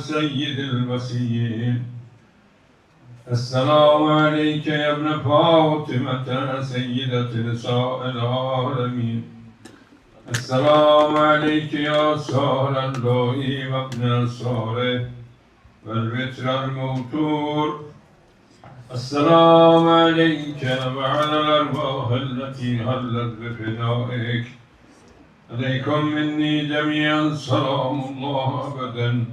سيد المسيحيين. السلام عليك يا ابن فاطمة سيدة نساء العالمين. السلام عليك يا سهر الله وابن الصالح والوتر الموتور. السلام عليك وعلى الأرواح التي هلت بفدائك. عليكم مني جميعا سلام الله أبدا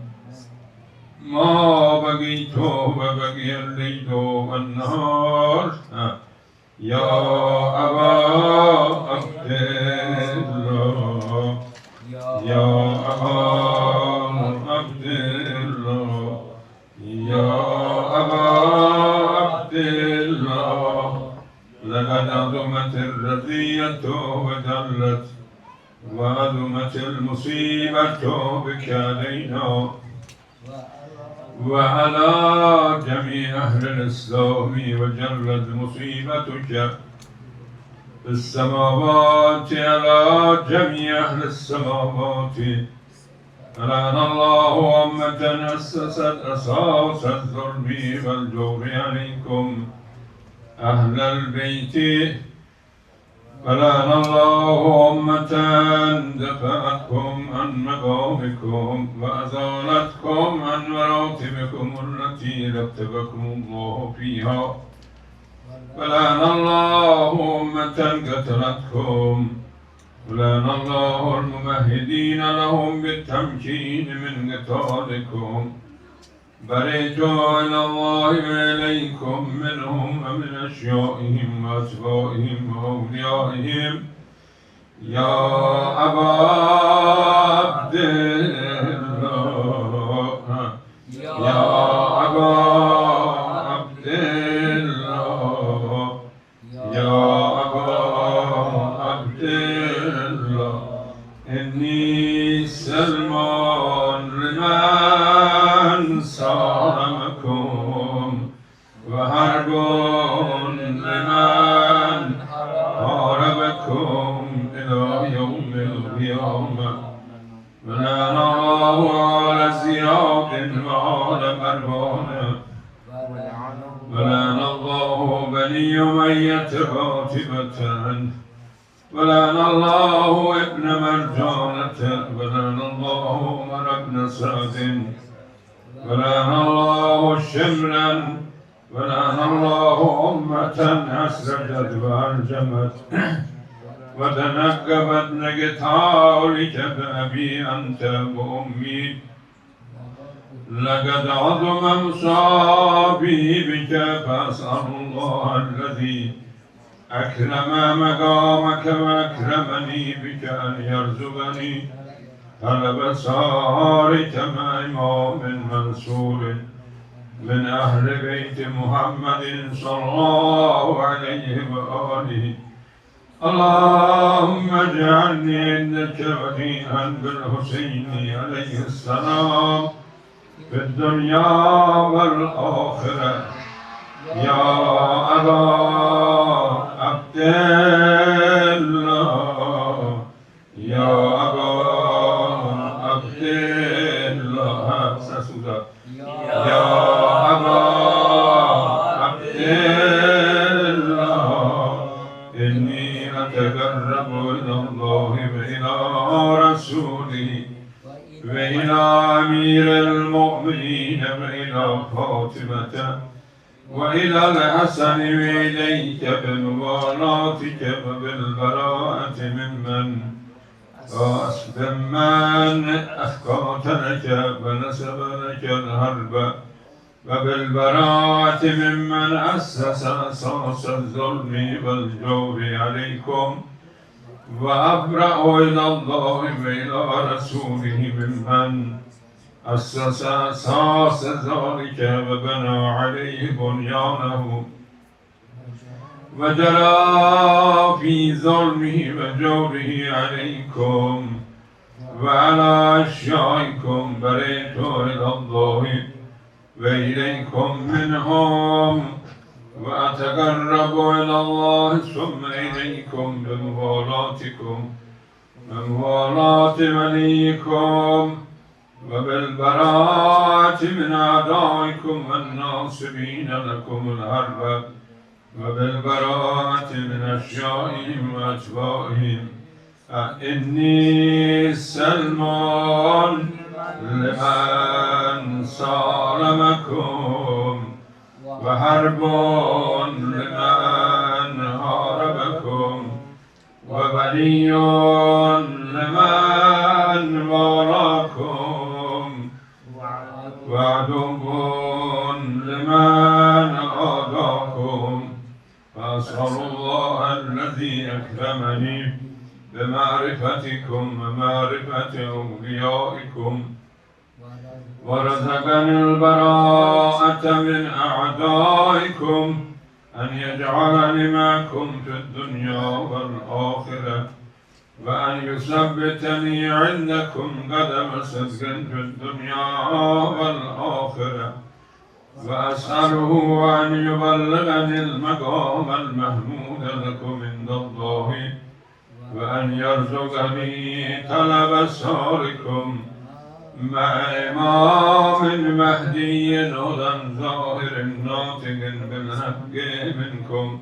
ما بقيت وبقي الليل والنهار. يا أبا عبد الله يا أبا عبد الله يا أبا عبد الله. لقد عظمت الرزية وجلت وعظمت المصيبة بك علينا وعلى جميع أهل الإسلام، وجلت مصيبتك في السماوات على جميع أهل السماوات. ألعن الله أمة أسست أساس الظلم والجور عليكم أهل البيت. ولعن الله أمة دفعتكم عن مقامكم وأزالتكم عن مراتبكم التي رتبكم الله فيها. ولعن الله أمة قتلتكم. ولعن الله الممهدين لهم بالتمكين من قتالكم. برئت إلى الله وإليكم منهم ومن أشيائهم وأتباعهم وأوليائهم. يا أبا عبد الله يا أبا عبد الله يا أبا عبد الله. إني سلمان لمن صارمكم وحرب لمن حاربكم إلى يوم القيامة. ولعن الله على زياد وعلى مروان. ولعن الله بني أمية قاتبة. ولعن الله ابن مرجانة. ولعن الله عمر بن سعد. ولعن الله شمرا. ولعن الله أمة أسرجت وأرجمت وتنقبت لقتالك بأبي أنت وأمي. لقد عظم مصابي بك فأسأل الله الذي أكرم مقامك وأكرمني بك أن يرزقني طلب سارك مع إمام منصور من أهل بيت محمد صلى الله عليه وآله. اللهم اجعلني عندك وديعا بالحسين عليه السلام في الدنيا والآخرة. يا أبا عبد الله يا أبا عبد الله يا أبا عبد الله. إني أتقرب إلى الله وإلى رسوله وإلى أمير المؤمنين وإلى فاطمة وإلى الحسن وإليك بموالاتك وبالبراءة ممن قاتلك ونسب لك الحرب وبالبراءة ممن أسس أساس الظلم والجور عليكم. وأبرأ إلى الله وإلى رسوله ممن أسس أساس ذلك وبنى عليه بنيانه وجرى في ظلمه وجوره عليكم وعلى أشيائكم. برئت إلى الله وإليكم منهم وأتقرب إلى الله ثم إليكم بموالاتكم وموالاة وليكم وبالبراءة البراءة من أعدائكم والناصبين لكم الحرب وبالبراءة من أشيائهم وأتباعهم إني سلمان لمن صارمكم وحرب لمن هاربكم وولي لمن واراكم وعدو لمن عاداكم فأسأل الله الذي أكرمني بمعرفتكم ومعرفة أوليائكم ورزقني البراءة من أعدائكم أن يجعلني معكم في الدنيا والآخرة وأن يثبتني عندكم قدم صدق في الدنيا والآخرة وأسأله أن يبلغني المقام المحمود لكم عند الله وأن يرزقني طلب ساركم مع إمام مهدي هدى ظاهر ناطق بالحق منكم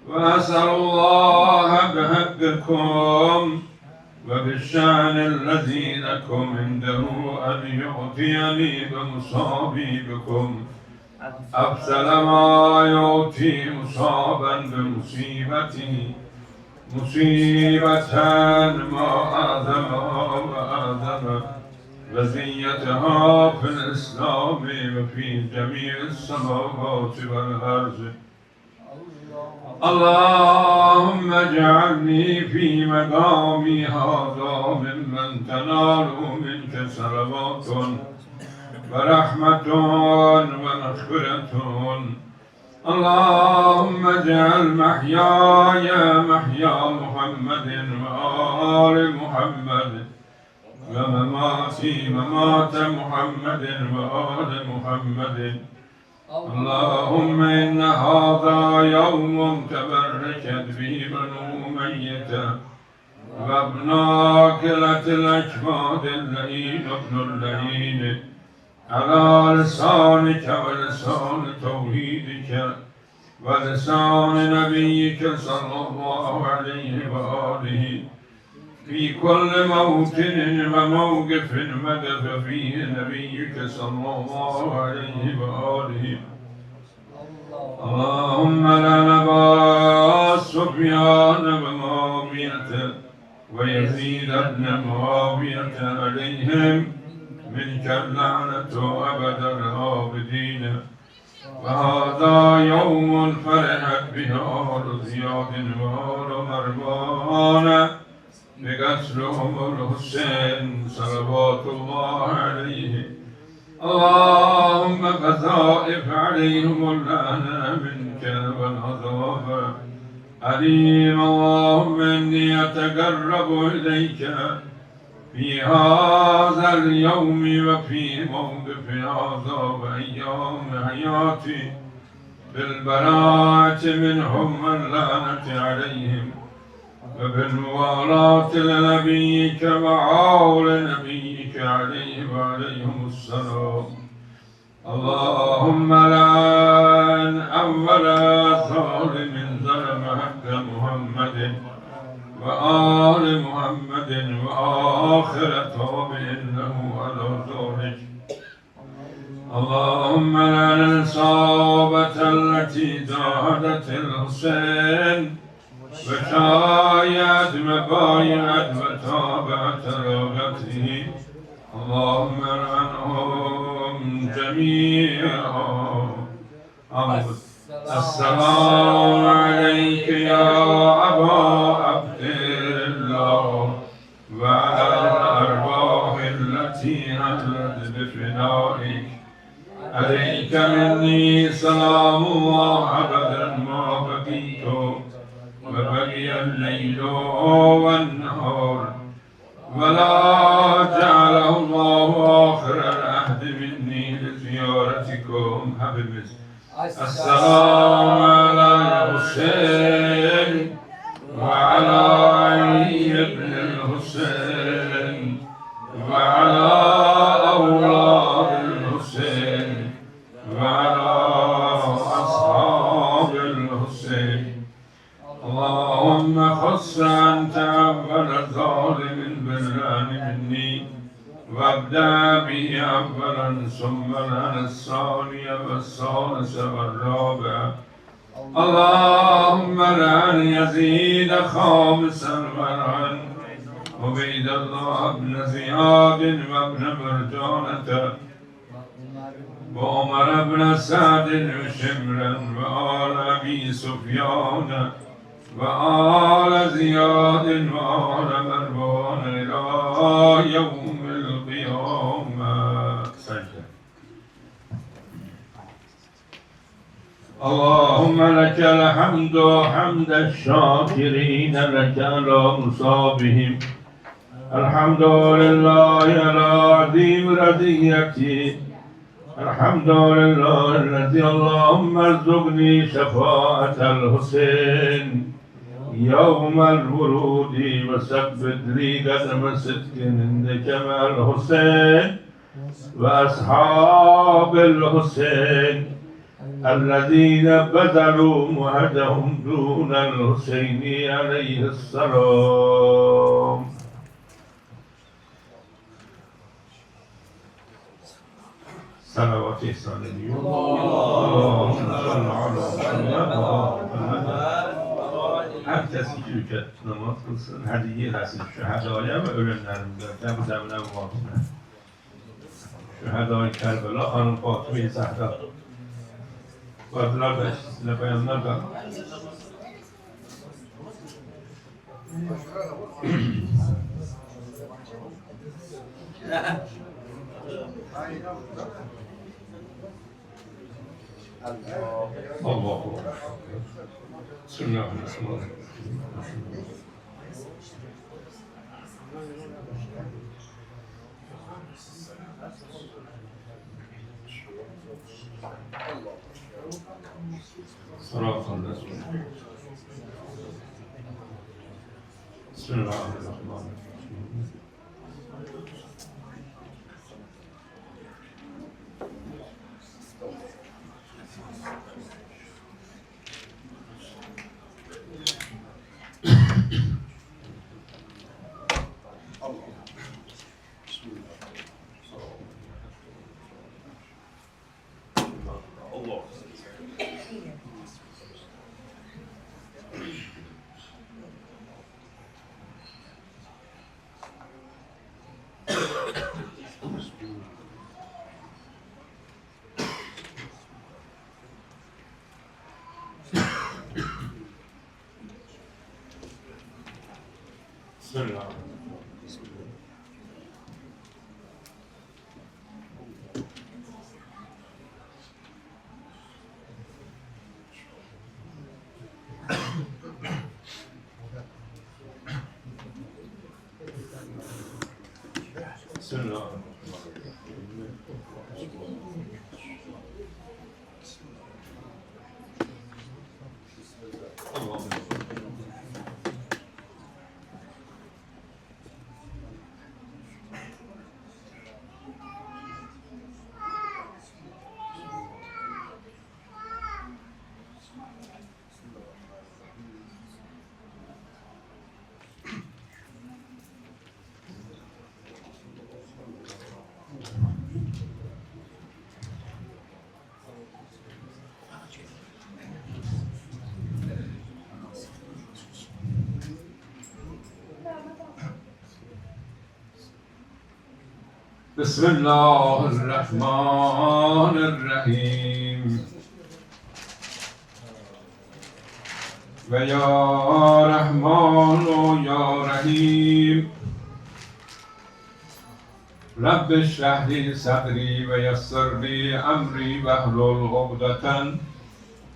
وأسأل الله بحقكم وبالشأن الذي لكم عنده أن يعطيني بمصابيبكم أفضل ما يعطي مصابا بمصيبته مصيبة ما أعظم وأعظم وزيتها في الإسلام وفي جميع السماوات والأرض اللهم اجعلني في مقامي هذا ممن تنال منك صلوات ورحمة ومغفرة اللهم اجعل محياي محيا محمد وآل محمد ومماتي ممات محمد وآل محمد اللهم إن هذا يوم تبركت به بنو أمية وابن كلة الأجفاد اللئيم ابن اللئيم على لسانك ولسان توحيدك ولسان نبيك صلى الله عليه وآله في كل موطن وموقف وقف فيه نبيك صلى الله عليه وآله اللهم لا نبأ سفيان ومعاوية ويزيد بن معاوية عليهم منك اللعنة أبد العابدين وهذا يوم فرحت به آل زياد وآل مروان بقتلهم الحسين صلوات الله عليه اللهم فثائف عليهم اللعنة منك والعذاب عليم اللهم إني أتقرب إليك في هذا اليوم وفي موقف هذا وأيام حياتي بالبراءة منهم واللعنة عليهم وبالموالاة لنبيك وآل نبيك عليه وعليهم السلام اللهم لعن أول ظالم ظلم حق محمد وآل محمد وآخر توب إنه على ذلك اللهم لعن الإصابة التي جاهدت الحسين وشايعت مبايعت وتابعت رغبته اللهم لعنهم جميعا السلام عليك يا أبا عبد الله وعلى الأرواح التي هلت بفنائك عليك مني سلام الله أبدا ما بقيت وبقي الليل والنهار ولا جعله الله آخر العهد مني لزيارتكم حبيبي السلام على الحسين وعلى علي بن الحسين وعلى أولاد الحسين أولا ثم لنا الثاني والثالث والرابع اللهم لعن يزيد خامسا ولعن عبيد الله بن زياد وابن مرجانة وعمر بن سعد وشمرا وآل أبي سفيان وآل زياد وآل مروان إلى يوم القيامة. سجدة. اللهم لك الحمد حمد الشاكرين لك على مصابهم الحمد لله على عظيم رضيتي الحمد لله الذي اللهم ارزقني شفاعة الحسين يوم الورود وثبت لي قدم صدق عندك مع الحسين وأصحاب الحسين الذين بذلوا مهدهم دون الحسين عليه السلام. صلوات ihsan ediyor. Allahümme salli ala Muhammed. Herkes 2 rekat namaz kılsın, hediye etsin şühedaya ve ölenlerimizden, temizemine ve vaatine. Şühedai Kerbela, Hanım Fatıma-i Zahra. Vardılar da sizinle beyanlar da. Allahu Ekber. Bismillahirrahmanirrahim. Sırat-ı Resul. Bismillahirrahmanirrahim. Bismillah. Bismillah. Bismillahirrahmanirrahim. Ve ya Rahmanu ya Rahim. Rabbi şrahli sadri ve yassirli amri ve hlul uqdeten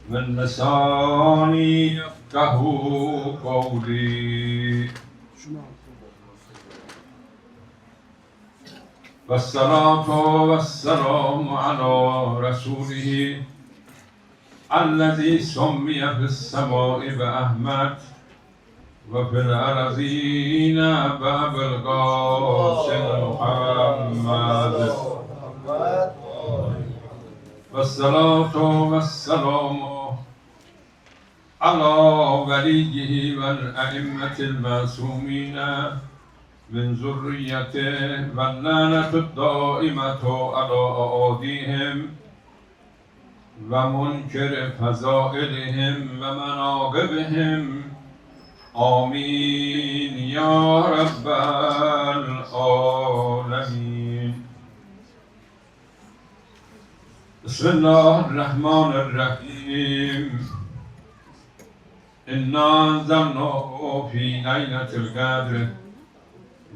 min lisani yefkahu kavli. والصلاة والسلام على رسوله الذي سمي في السماء بأحمد وفي الأرضين بأبي القاسم محمد والصلاة والسلام على وليه والأئمة المعصومين من ذريته واللعنة الدائمة على أعاديهم ومنكر فضائلهم ومناقبهم آمين يا رب العالمين. بسم الله الرحمن الرحيم. إنا أنزلناه في ليلة القدر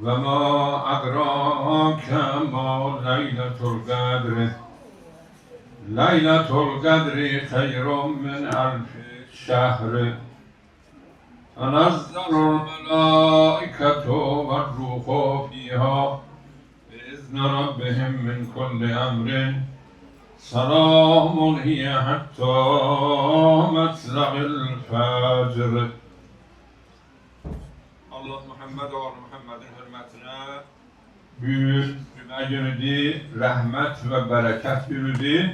وما أدراك ما ليلة القدر ليلة القدر خير من ألف شهر تنزل الملائكة والروح فيها بإذن ربهم من كل أمر سلام هي حتى مطلع الفجر. Allah Muhammed ve Muhammed'in hürmetine büyük cuma günüdür, rahmet ve bereket günüdür.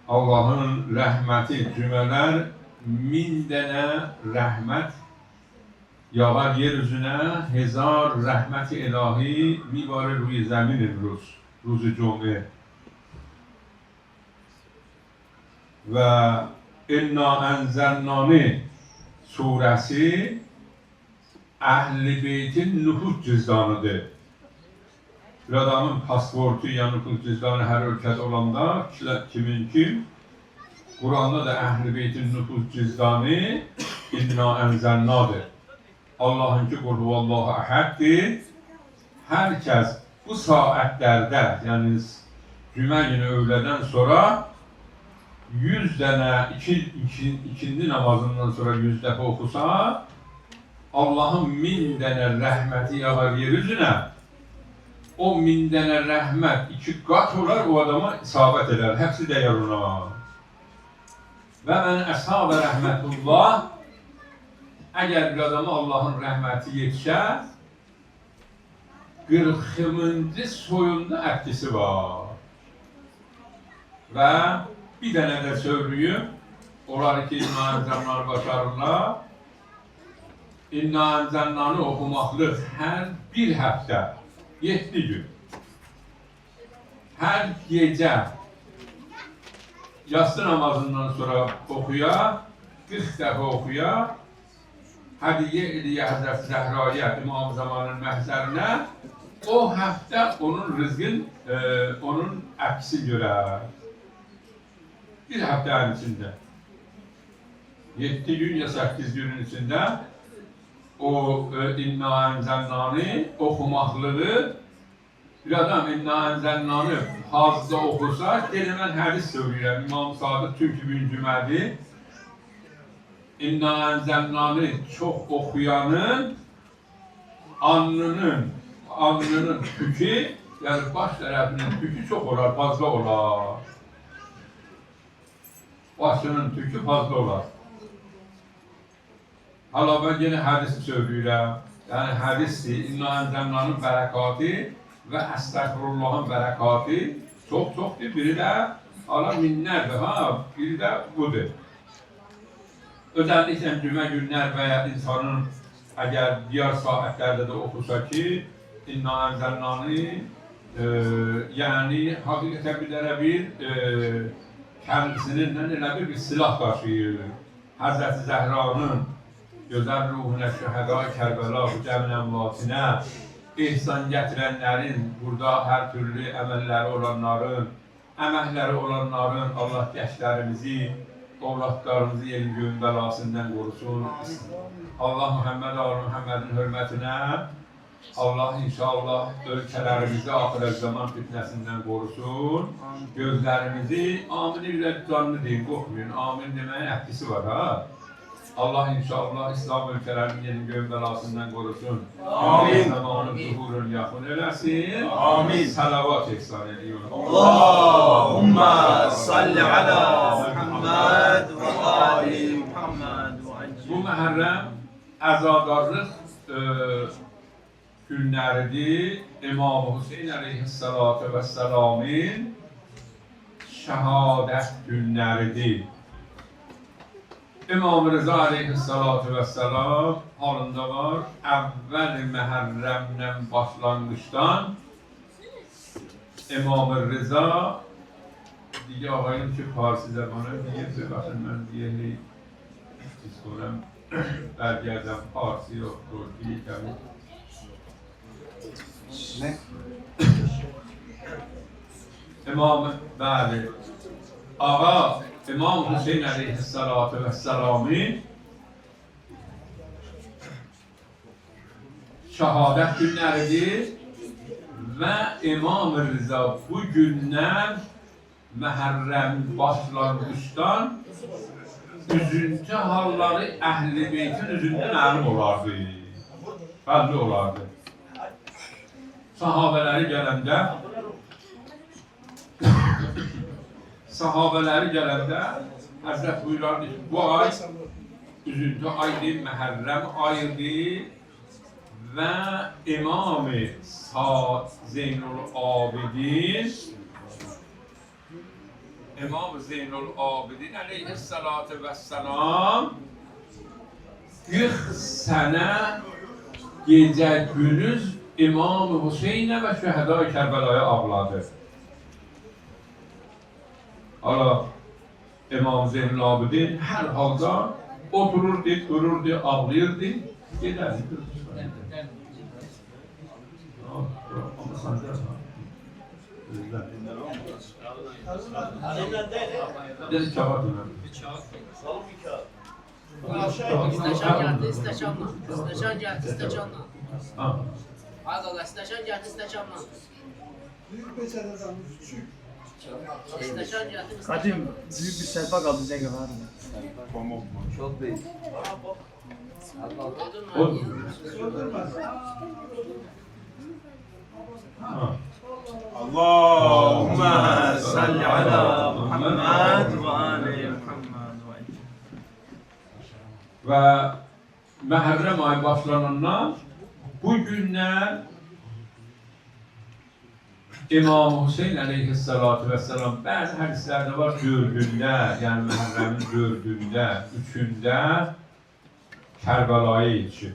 Allah'ın rahmeti cümeler 1000 tane rahmet yağar yeryüzüne, 1000 rahmeti ilahi mibarı ruy zemin ruzu cum'e. Ve İnna Enzelnani suresi Ehl-i Beyt'in nüfus cüzdanıdır. Bir adamın pasportu ya nüfus cüzdanı her ülkede olanda kimin Kur'an'da da Ehl-i Beyt'in nüfus cüzdanı İnna Enzelnadır. Allah'ınki kul huvallahu ahaddir. Herkes bu saatlerde yani cuma günü öğleden sonra 100 tane ikindi namazından sonra 100 defa okusa Allah'ın 1000 tane rahmeti yağar yeryüzüne. O 1000 tane rahmet 2 kat olar o adama isabet eder. Hepsi değer ona. Ve men eshabe rahmetullah eğer bir adama Allah'ın rahmeti yetişer 40. soyunda etkisi var. Ve bir tane de söylüyor. Olar ki İnna Enzelnâ'nı başarırlar. İnna Enzelnâ'nı okumaklık her bir hafta 7 gün. Her gece yatsı namazından sonra okuya, 40 defa okuya, hediye ediye Hazreti Zehra'ya İmam Zaman'ın mehzerine, o hafta onun rızkın, onun aksi göre. Bir haftanın içinde. 7 gün ya 8 günün içinde o İnna Enzelnâ'nı okumaklığı bir adam İnna Enzelnâ'nı fazla okursa kelimen hadis söylüyor. İmam Sadık Türk bin Cümədi İnna Enzelnâ'nı çok okuyanın alnının tükü yani baş tarafının tükü çok olar, fazla olar. Başının tükü fazla olar. Hala ben yine hadisi söylüyorum. Yani hadisi İnna Enzelnâ'nın berekatı ve Estağfirullah'ın berekatı çok biri de hala minlerdir biri de budur. Özellikle cuma günler veya insanın eğer diğer saatlerde de okusa ki İnna Enzelnâ'nı yani hakikaten bir kendisinin elə bir silah taşıyır. Hazreti Zehra'nın gözəl ruhuna, şəhəda, Kərbəla, bu cəmin əmlatinə, ihsan gətirənlərin, burada hər türlü əməlləri olanların, əməkləri olanların Allah gəşlərimizi, ovlatlarımızı yerin göğün bəlasından qorusun. Allah Muhammed'in hürmetine Allah inşallah ölkələrimizi ahirət zaman fitnəsindən qorusun. Gözlərimizi amin ilə canlı deyin, qorxmayın. Amin deməyə etkisi var ha. Allah inşallah İslam ülkelerinin yerin göğün belasından korusun. Amin. Zamanın zuhurun yakın eylesin. Amin. Salavat ihsan ediyorum. Allahümme salli ala Muhammed ve ali Muhammed. Bu Muharrem azadarlık günleridir. İmam Hüseyin aleyhissalatu vesselam'ın şehadet günleridir. İmam Rıza aleyhissalatu vesselam halında var. Evvel Məhərrəmdən başlanmıştan İmam Rıza دیگه آقایون که فارسی زبانه دیگه ببخشید من دیگه چیز کنم برگردم فارسی و ترکی کمی Ne? امام بله آقا امام حسین علیه السلامی şehadet günleridir ve İmam Rıza bu günler Məhərrəm başlanmışdan üzüntü halları Əhl-i Beytin üzündə məlum olardı. Bəlli olardı. Sahabələri gələndə Həzrət buyurardı ki, bu ay üzüntü aydır, Məhərrəm ayıdır və İmam-ı Zeynul Abidin İmam Zeynul Abidin aleyhissalatu vesselam 40 sene gece gündüz İmam Hüseyin'e ve Şehada-i Kerbela'ya ağladı. Hala İmam Zeynul Abidin her halda otururdu, dururdu, ağlıyordu, giderdi. Dedi kağıt önemli. İsteşan geldi, isteşanla. İsteşan geldi, isteşanla. Ha. Arkadaşlar isteşan geldi, isteşanla. Büyük meseleden küçük. İsteşan geldi, isteşanla. Kadim büyük bir sehpa kaldı bize var mı? Çok değil. Öldürmez. Ha. Allahümme salli ala Muhammed ve ali Muhammed Ve Məhərrəm ayı başlanandan bu günler İmam Hüseyin aleyhissalatu vesselam bazı hadislerde var 4'ünde yani Məhərrəmin 4'ünde 3'ünde Kərbəlaya yetişir.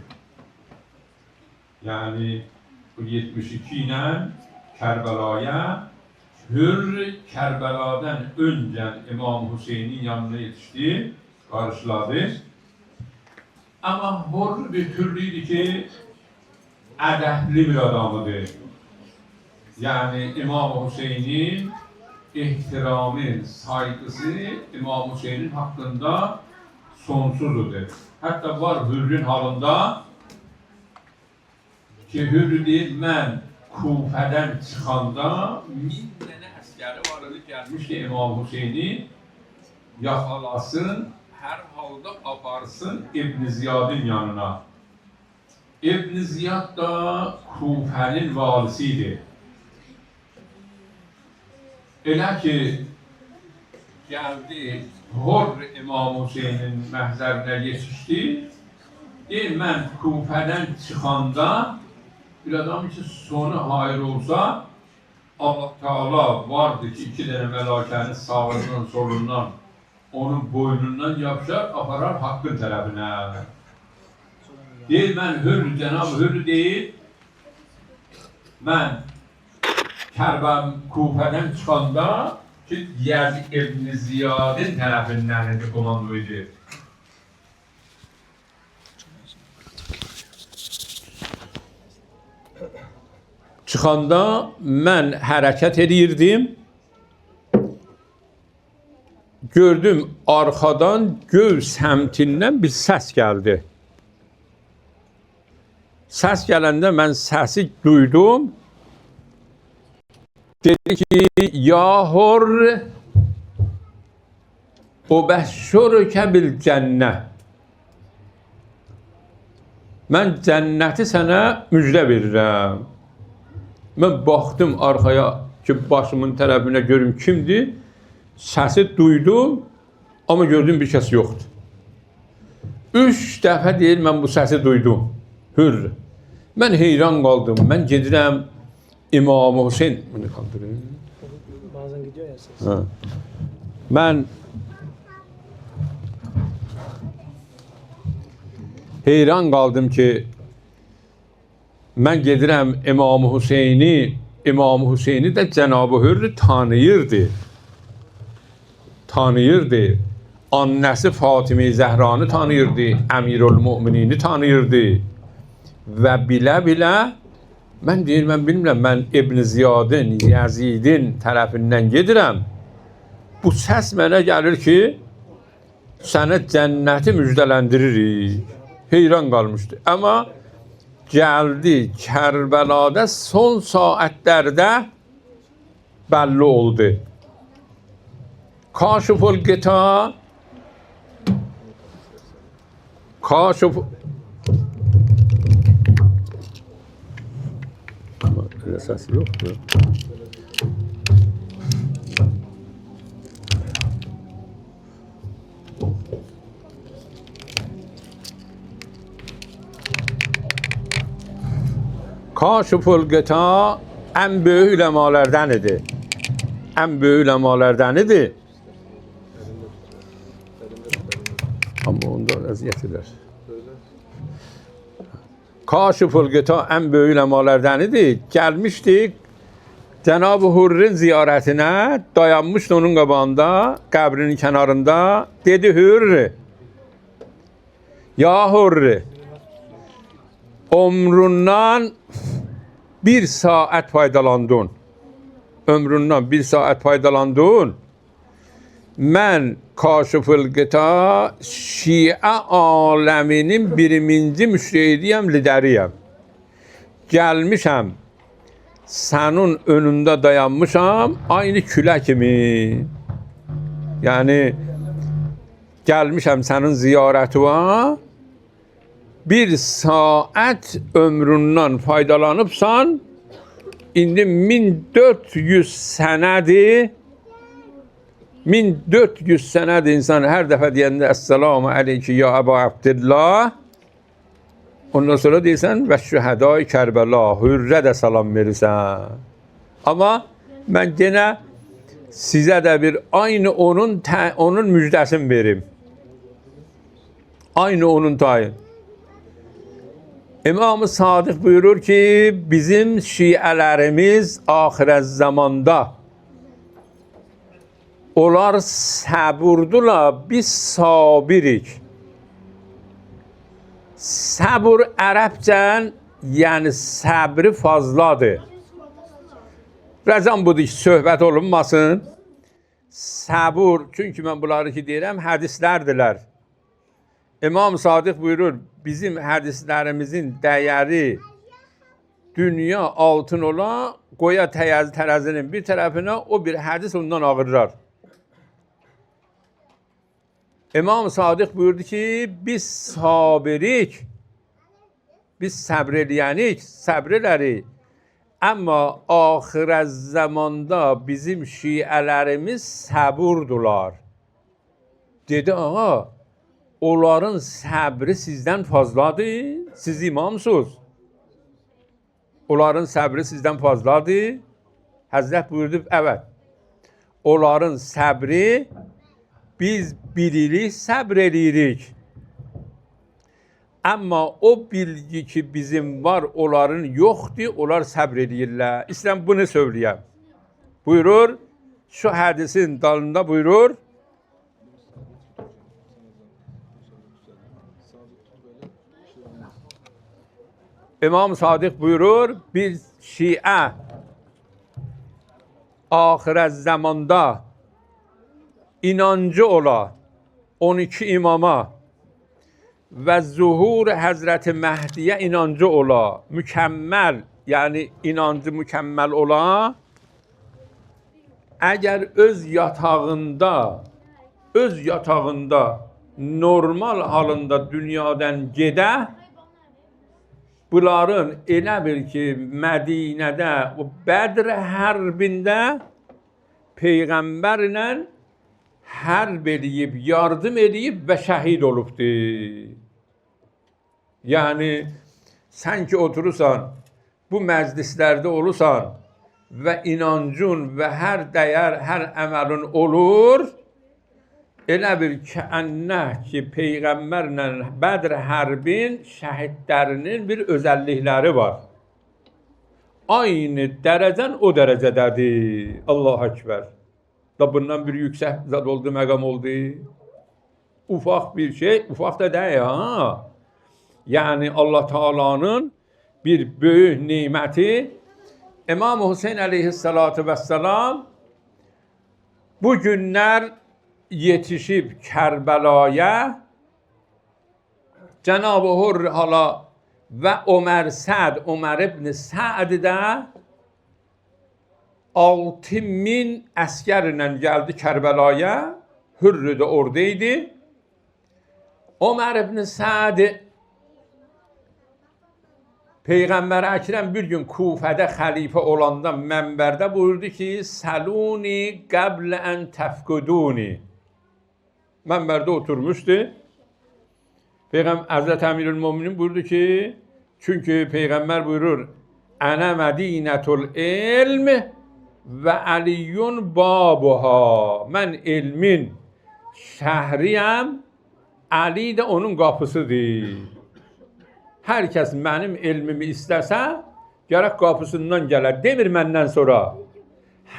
Yani bu 72 ile Kərbəlaya Hür Kərbəla'dan önce İmam Hüseyin'in yanına yetişti, karşıladı. Ama hor bir türlüydü ki edepli bir adamıdır. Yani İmam Hüseyin'in ihtiramı, saygısı İmam Hüseyin'in hakkında sonsuzdur. Hatta var Hürr'ün halında ki Hürr deyil, mən Kufədən çıxanda 1000 dənə əskəri var idi, gəlmişdi İmam Hüseyin'i yaxalasın, hər halda aparsın İbn Ziyad'ın yanına. İbn Ziyad da Kufənin valisiydi. Elə ki, geldi Hor İmam Hüseyin'in məhzərinə yetişdi. Deyir, mən Kufədən çıxanda bir adam için sonu hayır olsa Allah Teala vardı ki 2 tane məlakənin sağından solundan onun boynundan yapışar aparar hakkın tərəfinə. Deyir, mən Hürr, Cenab-ı Hürr deyir, mən Kufədən çıxanda ki diğer İbn Ziyad'ın tərəfindən idi, komando idi. Çıxanda mən hərəkət edirdim. Gördüm arxadan göv səmtindən bir səs gəldi. Səs gələndə mən səsi duydum. Dedi ki, ya hor ubəşşürükə bil cənnə. Mən cənnəti sənə müjdə verirəm. Mən baxdım arxaya ki, başımın tərəfinə görüm kimdir. Səsi duydum, amma gördüm bir kəs yoxdur. 3 dəfə deyir, mən bu səsi duydum. Hürr. Mən heyran qaldım. Mən gedirəm İmam Hüseyin. Bunu kaldırayım. Bazen gidiyor ya ses. Ha. Mən heyran qaldım ki, mən gedirəm İmam Hüseyni də Cənab-ı Hürr tanıyırdı. Annəsi Fatimə Zəhranı tanıyırdı, Əmirülmüminini tanıyırdı. Və bilə-bilə, mən bilmirəm, mən İbn Ziyadın, Yazidin tərəfindən gedirəm. Bu səs mənə gəlir ki, sənə cənnəti müjdələndiririk. Heyran qalmışdı. Amma gəldi Kərbəlada son saatlərdə bəlli oldu. Kaşiful Qita səs yoxdur. Kaşiful Qita ən böyük üləmalərdən idi. Amma onda əziyyət edər. Kaşiful Qita ən böyük üləmalərdən idi. Gəlmişdik Cənab-ı Hürrün ziyarətinə, dayanmışdı onun qabağında, qəbrinin kənarında. Dedi Hürr, ya Hürr, ömründən bir saat faydalandın. Mən Kaşiful Qita Şiə aləminin birinci müştəhidiyəm, lideriyəm. Gəlmişəm, sənin önündə dayanmışam, aynı külə kimi. Yəni, gəlmişəm sənin ziyarətinə, bir saat ömründən faydalanıbsan, indi 1400 sənədir, 1400 sənədir insan hər dəfə deyəndə Əssəlamu əleyki ya Əba Abdillah, ondan sonra deyirsən və şühədai Kərbəla, Hürrə də salam verirsən. Amma mən yenə sizə də bir aynı onun müjdəsini verim. Aynı onun tayın. İmam-ı Sadiq buyurur ki, bizim şiələrimiz axirət zamanda onlar səburdular, biz sabirik. Səbur ərəbcən, yəni səbri fazladır. Rəzam budur ki, söhbət olunmasın. Səbur, çünki mən bunları ki deyirəm, hədislərdilər. İmam Sadiq buyurur, bizim hədislərimizin dəyəri dünya altın ola, qoya tərəzinin bir tərəfinə o bir hədis ondan ağırlar. İmam Sadiq buyurdu ki, biz sabirik, biz səbr elərik. Amma axirət zamanda bizim şiələrimiz səburdular. Dedi, ağa, onların səbri sizdən fazladır, siz imamsınız. Onların səbri sizdən fazladır. Həzrət buyurdu, evet. Onların səbri, biz bilirik, səbr edirik. Amma o bilgi ki bizim var, onların yoxdur, onlar səbr edirlər. İstəyirəm bunu söyləyəm. Buyurur, şu hədisin dalında buyurur, İmam Sadiq buyurur, biz şiə axirət zamanda inancı ola 12 imama və zuhur Həzrəti Məhdiyə inancı ola, mükəmməl, yəni inancı mükəmməl ola, əgər öz yatağında normal halında dünyadan gedə, bunların elə bil ki, Mədinədə, o Bədr hərbində Peyğəmbərlə hərb edib, yardım edib və şəhid olubdur. Yəni, sən ki oturursan, bu məclislərdə olursan və inancın və hər dəyər, hər əməlin olur, elə bir kəənnə ki, Peyğəmbərlə Bədr hərbin şəhidlərinin bir özəllikləri var. Aynı dərəcən o dərəcədədir. Allahu Ekber. Da bundan bir yüksək zat oldu, məqam oldu. Ufaq bir şey, ufaq da deyil ha. Yəni Allah Taala'nın bir böyük niməti. İmam Hüseyin əleyhissalatu vesselam bu günlər yetişib Kərbəlaya. Cenab-ı Hur hala və Ömer ibn Sa'd də 6000 əsgərlə gəldi Kərbəlaya. Hürrü də oradaydı. Ömer ibn Sa'd Peyğəmbər Əkrəm bir gün Kufədə xəlifə olanda mənbərdə buyurdu ki, Səluni qəblə ən təfquduni. Mənbərdə oturmuşdu. Peyğəmbər Həzrət Əmirülmöminin buyurdu ki, çünki Peyğəmbər buyurur, Ənə mədinətul ilm və əliyyun babuha. Mən elmin şəhriyəm, Əli də onun qapısıdır. Hər kəs mənim elmimi istəsə, gərək qapısından gələr. Demir məndən sonra.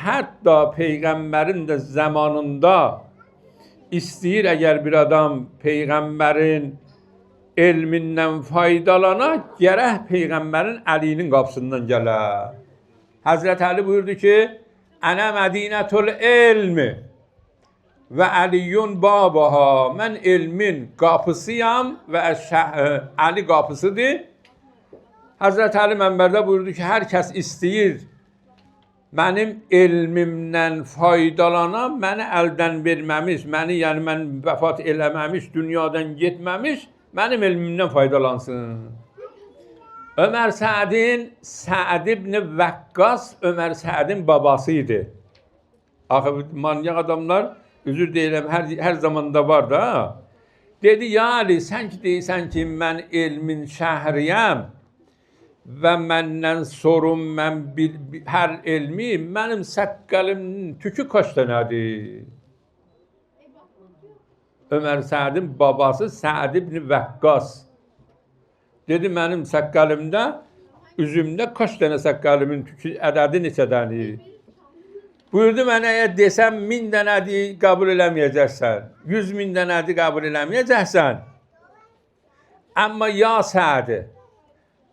Hətta Peyğəmbərin də zamanında istəyir əgər bir adam Peyğəmbərin elmindən faydalana, gərək Peyğəmbərin Əlinin qapısından gələr. Həzrət Əli buyurdu ki, Ənə mədinətul ilmi və Əliyyun babaha. Mən elmin qapısıyam və Əli qapısıdır. Həzrət Əli mənbərdə buyurdu ki, hər kəs istəyir mənim elmimdən faydalana, məni əldən verməmiş, məni yəni mən vəfat eləməmiş, dünyadan getməmiş, mənim elmimdən faydalansın. Ömer Sa'din, Sa'd ibn Vəqqas Ömer Sa'din babası idi. Axı manyak adamlar, üzür deyirəm, hər zamanda var da. Dedi, ya Ali, sən ki deyirsən ki, mən elmin şəhriyəm və məndən sorun, mən hər elmi, mənim səqqəlimin tükü kaç dənədir? Ömer Sa'din babası Sa'd ibn Vəqqas. Dedi, mənim səqqəlimdə, üzümdə kaç dənə səqqəlimin tükü ədədi neçədəndir? Buyurdu mənə, əgər desəm 1000 dənədir, qəbul eləməyəcəksən. 100.000 dənədir, qəbul eləməyəcəksən. Amma ya Sa'd,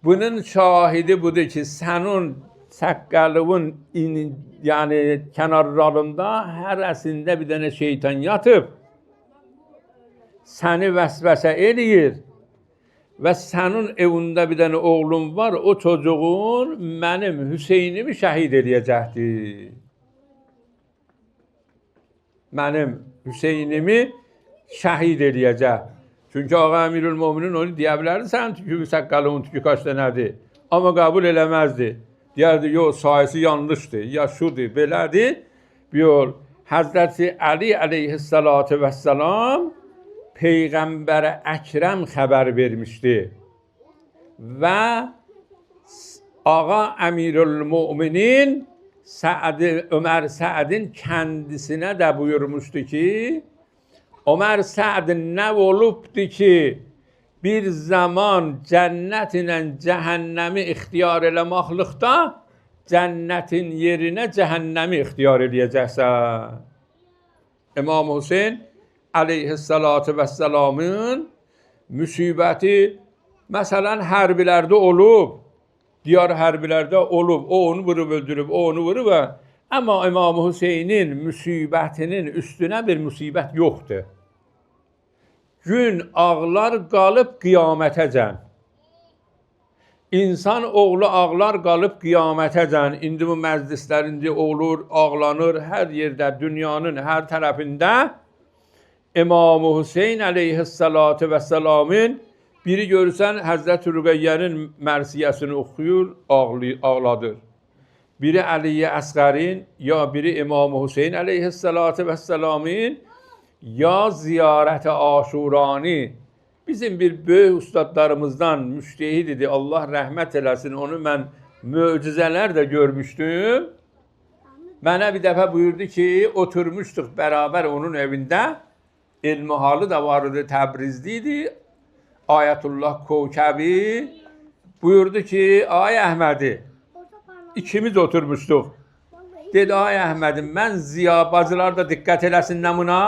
bunun şahidi budur ki, sənin səqqəlinin yəni kənarlarında hərəsində bir dənə şeytan yatıb, səni vəsvəsə eləyir və sənin evində bir dənə oğlum var, o çocuğun mənim Hüseynimi şəhid eləyəcəkdir. Mənim Hüseynimi şəhid eləyəcək. Çünki Ağa Əmirülmöminin onu deyə bilərdi, sənin tükü, səqqalının tükü kaç dənədir. Amma qəbul eləməzdi. Deyərdi, yox, sayısı yanlışdır, ya şudur, belədir. Yox, Həzrəti Əli əleyhissalatu vesselam Peyğəmbərə Əkrəm xəbər vermişdi. Və Ağa Əmirülmöminin Ömer Sa'din kendisine de buyurmuştu ki, Ömer Sa'din ne olubdu ki, bir zaman cennet ile cehennemi ihtiyar eləmaqlıqda, cennetin yerine cehennemi ihtiyar eləyəcəksən. İmam Hüseyin aleyhissalatu vesselamın müsibəti, məsələn, hərbilərdə olub, diyar hərbilərdə olub, o onu vurub öldürüb, o onu vurub. Amma İmam Hüseynin müsibətinin üstünə bir müsibət yoxdur. Gün ağlar qalıb qiyamətəcən. İnsan oğlu ağlar qalıb qiyamətəcən. İndi bu məclislərində olur, ağlanır, hər yerdə, dünyanın hər tərəfində İmam Hüseyin aleyhissalatu vesselamın biri görürsən, Həzrət Rüqəyyənin mərsiyəsini oxuyur, ağladır. Biri Əliyyə Əsqərin, ya biri İmam Hüseyin əleyhissalatu vesselamın, ya ziyarət-i Aşurani. Bizim bir böyük ustadlarımızdan müştehid idi, Allah rəhmət eləsin, onu mən möcüzələr də görmüşdüm. Mənə bir dəfə buyurdu ki, oturmuşduq bərabər onun evində. ilmi halı da vardı, Təbrizdiydi. Ayətullah Kovkəbi buyurdu ki, ay Əhmədi, ikimiz oturmuşduq. Dedi, ay Əhmədim, mən ziya, bacılar da diqqət eləsinlər buna.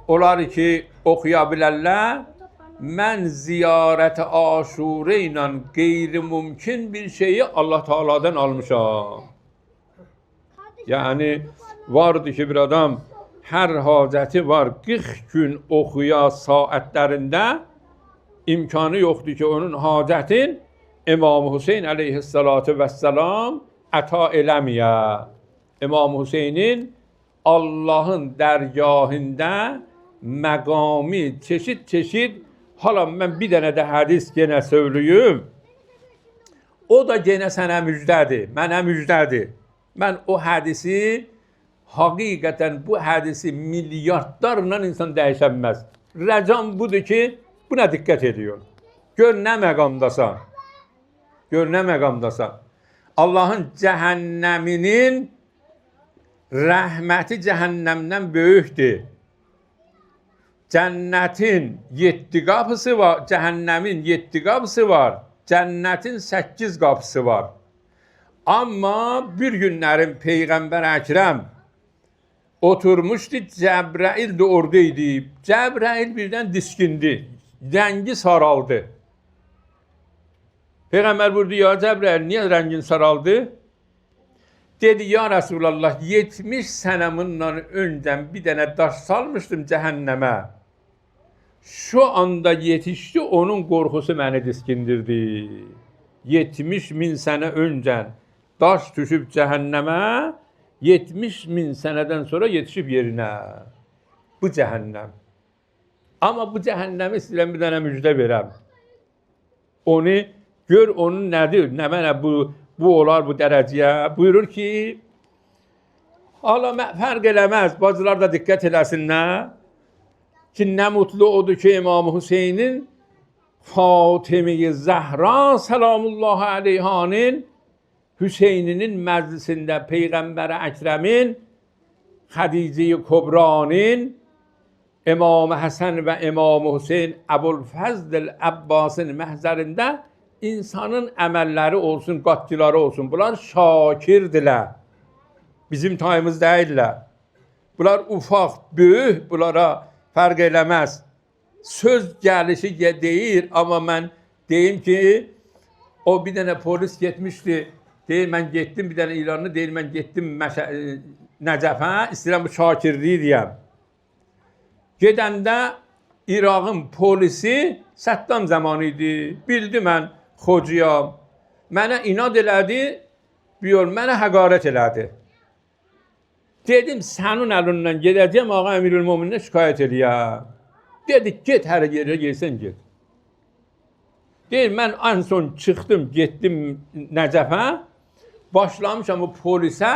Onlar ki, oxuya bilərlər. Mən ziyarət-i Aşure ilə qeyri-mümkün bir şeyi Allah Teala'dan almışam. Yani vardı ki, bir adam hər hacəti var, 40 gün oxuya saatlərində imkanı yoxdur ki, onun hacətin İmam Hüseyin əleyhissalatu vesselam əta eləməyə. İmam Hüseynin Allahın dərgahında məqami çeşid, hala mən bir dənə də hədis genə söylüyüm. O da genə sənə müjdədir, mənə müjdədir. Mən o hədisi, həqiqətən bu hədisi milyardlarla insan dəyişənməz. Rəcam budur ki, buna diqqət ediyor. Gör nə məqamdasan. Gör nə məqamdasan. Allahın cəhənnəminin rəhməti cəhənnəmdən böyükdür. Cənnətin 7 qapısı var, cəhənnəmin 7 qapısı var, cənnətin 8 qapısı var. Amma bir günlərin Peyğəmbər Əkrəm oturmuşdu, Cəbrail də oradaydı. Cəbrail birdən diskindi, rəngi saraldı. Peyğəmbər buyurdu, ya Cəbrail, niyə rəngin saraldı? Dedi, ya Resulallah, 70 sənə bundan öncən bir dənə daş salmışdım cəhənnəmə. Şu anda yetişdi, onun qorxusu məni diskindirdi. 70 min sənə öncən daş düşüb cəhənnəmə, 70 min sənədən sonra yetişib yerinə. Bu cəhənnəm. Amma bu cəhənnəmi istəyirəm bir dənə müjdə verəm. Onu gör, onun nədir? Nə mənə bu olar bu dərəcəyə? Buyurur ki, Allah fərq eləməz, bacılar da diqqət eləsinlər ki, nə mutlu odur ki, İmam Hüseynin Fatime-i Zəhra salamullahi aleyhanın Hüseyninin məclisində Peyğəmbər Əkrəmin, Xədicə-i Kubranın, İmam Həsən və İmam Hüseyn Əbulfəzl Əbbasın məhzərində insanın əməlləri olsun, qatçıları olsun. Bunlar şakirdirlər. Bizim tayımız deyirlər. Bunlar ufaq, böyük, bunlara fərq eləməz. Söz gəlişi deyir, amma mən deyim ki, o bir dənə polis getmişdi. Deyir, mən getdim bir dənə ilanını, deyir, mən getdim Nəcəfə, istəyirəm bu şakirliyi deyəm. Gedəndə İraqın polisi Səddam zamanı idi. Bildi mən xocuyam. Mənə inad elədi, mənə həqarət elədi. Dedim, sənin əlindən gedəcəm, ağa Əmirülmömininə şikayət eləyəm. Dedi, get hər yerə gelsən, get. Deyir, mən en son çıxdım, getdim Nəcəfə, başlamışam o polisə,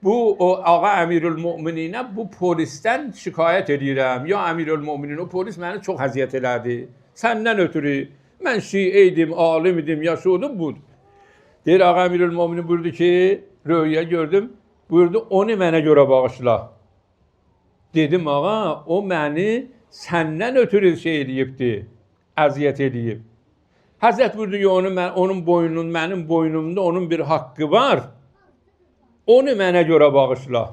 o ağa Əmirülmömininə bu polisdən şikayət edirəm. Ya Əmirülmöminin, o polis məni çox əziyyət elədi. Səndən ötürü, mən şiiydim, alim idim, yaşıyordum, budur. Deyir, ağa Əmirülmöminin buyurdu ki, röya gördüm, buyurdu, onu mənə görə bağışla. Dedim, ağa, o məni səndən ötürü şey edibdi, əziyyət edib. Həzrət buyurdu ki, onun boynunun, mənim boynumda onun bir haqqı var, onu mənə görə bağışla.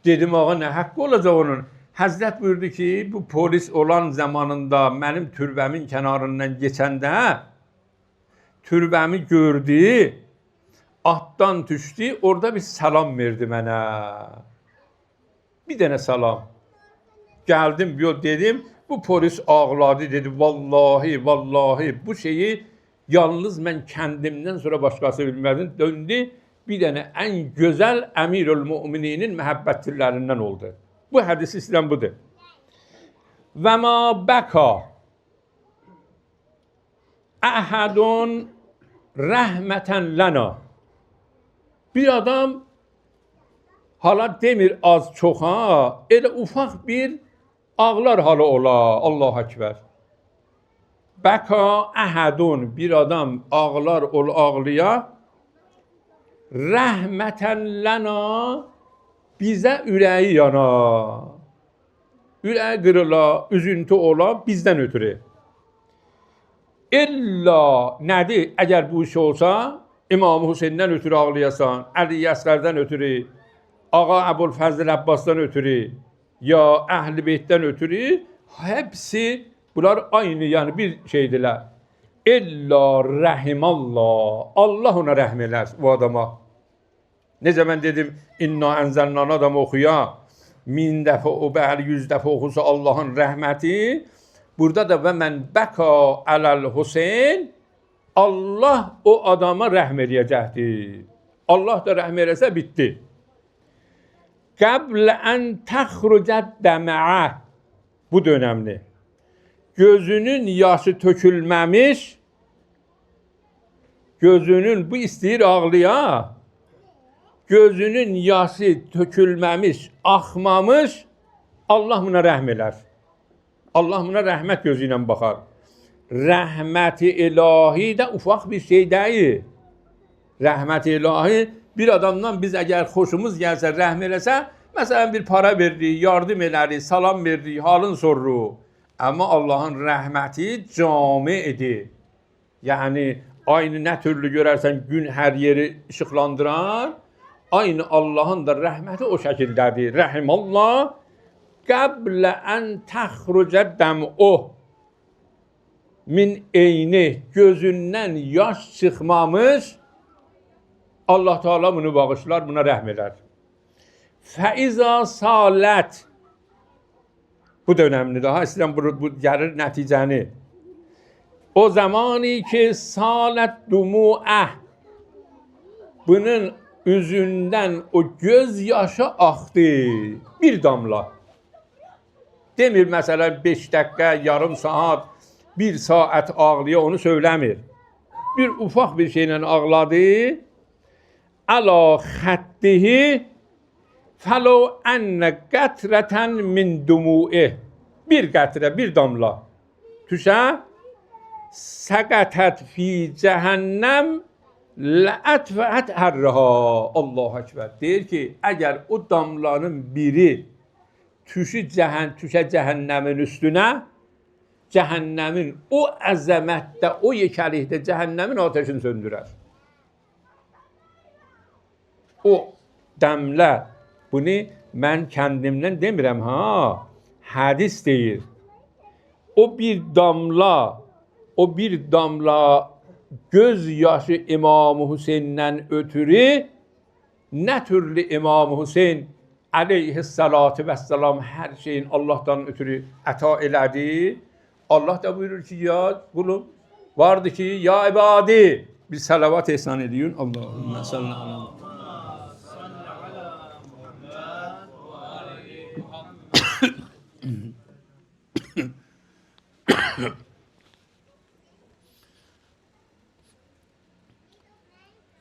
Dedim, ağa, nə haqqı olacaq onun? Həzrət buyurdu ki, bu polis olan zamanında mənim türbəmin kənarından geçəndə, türbəmi gördü, atdan düşdü, orada bir salam verdi mənə. Bir dənə salam. Gəldim, dedim, bu polis ağladı, dedi, vallahi, bu şeyi yalnız mən kəndimdən sonra başqası bilmədim. Döndü, bir dənə ən gözəl Əmirülmömininin məhəbbətçilərindən oldu. Bu hədis istəyirəm budur. Və ma bəka əhədun rəhmətən lənə. Bir adam hala demir az çoxa, elə ufaq bir ağlar halı ola, Allah-u Ekber. Bəka əhədun, bir adam ağlar ağlıya, rəhmətən lənə, bizə ürəyi yana, ürəyi qırıla, üzüntü ola bizdən ötürü. İlla nədir? Əgər bu iş olsa, İmam Hüseyndən ötürü ağlayasan, Əli Əsqərdən ötürü, Ağa Əbulfəzl Əbbasdan ötürü, ya Əhl-i Beytdən ötürü, hepsi bunlar aynı, yəni bir şeydirlər. İlla rəhimallah, Allah ona rəhm elər bu adama. Necə mən dedim, inna ənzəlnan adam oxuya, 1000 dəfə o bəli 100 dəfə oxusa Allahın rəhməti, burada da və mən bəka ələl Hüseyn, Allah o adama rəhm eləyəcəkdir. Allah da rəhm eləsə bitdi. Qəblə ən təxrucət dəməə, bu da önemli. Gözünün yaşı tökülməmiş, gözünün bu istəyir ağlıya, gözünün yaşı tökülməmiş, axmamış, Allah buna rəhm elər. Allah buna rəhmət gözü ilə baxar. Rəhməti ilahi də ufaq bir şey deyil. Rəhməti ilahi bir adamdan biz əgər xoşumuz gəlsə, rəhm eləsə, məsələn bir para veririk, yardım elərik, salam veririk, halın soruruq. Amma Allahın rəhməti camidir. Yəni, aynı nə türlü görərsən gün hər yeri işıqlandırar, aynı Allahın da rəhməti o şəkildədir. Rəhimallah, qəblə ən təxrucə dəm'o, min eyni, gözündən yaş çıxmamış, Allah Teala bunu bağışlar, buna rəhm edər. Fəiza salət, bu da önemli daha, istəyirəm bu gəlir nəticəni. O zamani ki, salət dumu'ə, bunun üzündən o göz yaşı axdı, bir damla. Demir məsələn 5 dəqiqə, yarım saat, 1 saat ağlaya, onu söyləmir. Bir ufaq bir şeylə ağladı, əla xəttihi, fəlo ənnə qətrətən min dumu'i, bir qətrə, bir damla tüşə, səqətət fi cəhənnəm, ləətfəət hərrəha. Allah-u Ekber. Deyir ki, əgər o damlanın biri tüşə cəhənnəmin üstünə, cəhənnəmin o əzəmətdə, o yekəlikdə cəhənnəmin ateşini söndürər. O dəmlə, bunu mən kəndimdən demirəm, ha, hədis deyir. O bir damla göz yaşı İmam-ı Hüseyndən ötürü, nə türlü İmam-ı Hüseyn aleyhissalatu vesselam hər şeyin Allah'tan ötürü əta elədi. Allah da buyurur ki, ya kulum, vardı ki, ya ibadi, bir salavat ehsan ediyorsun. Allahümme salli ala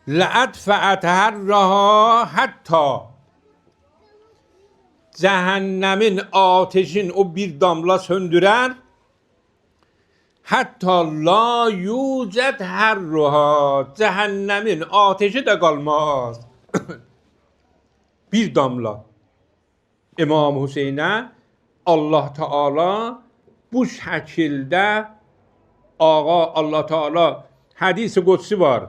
لَأَدْفَعَتْ هَرَّهَا hatta cehennemin ateşin o bir damla söndürer, hatta la yucet herruha, cehennemin ateşi de kalmaz. Bir damla İmam Hüseyin'e Allah Teala bu şekilde Allah Teala hadis-i kutsi var.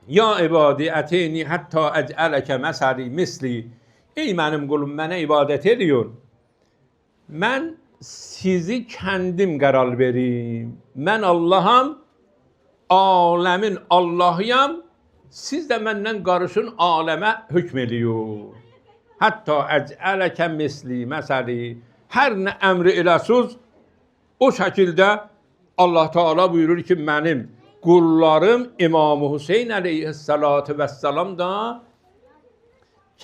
Ya ibadi eteni hatta ec'aleke mesali misli. Ey benim kulum, mənə ibadət ediyor. Mən sizi kendim qərar vereyim. Mən Allah'am, alemin Allah'ıyam. Siz de məndən qarışın aləmə hükm ediyor. Hatta ec'aleke misli mesali. Her ne emri eləsiz, o şəkildə Allah Teala buyurur ki, mənim qullarım İmam-ı Hüseyin aleyhissalatu vesselam da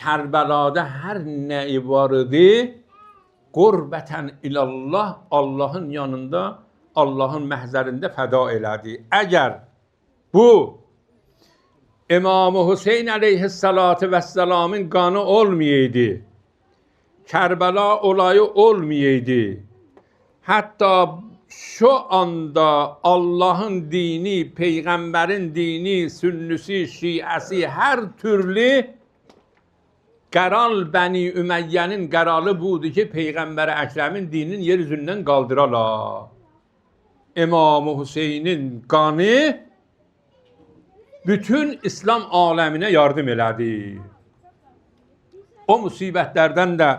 Kərbəlada hər nə var idi, qurbətən ilallah, Allahın yanında, Allahın məhzərində fəda elədi. Əgər bu İmam-ı Hüseyin aleyhissalatu vesselamın qanı olmayaydı, Kərbəla olayı olmayaydı, hatta şu anda Allah'ın dini, peygamberin dini, sünnüsü, şiası her türlü qəral Bəni Üməyyənin qəralı budur ki, Peyğəmbər Əkrəmin dinin yer üzündən qaldıralar. İmam Hüseynin qanı bütün İslam aləminə yardım elədi. O musibətlərdən də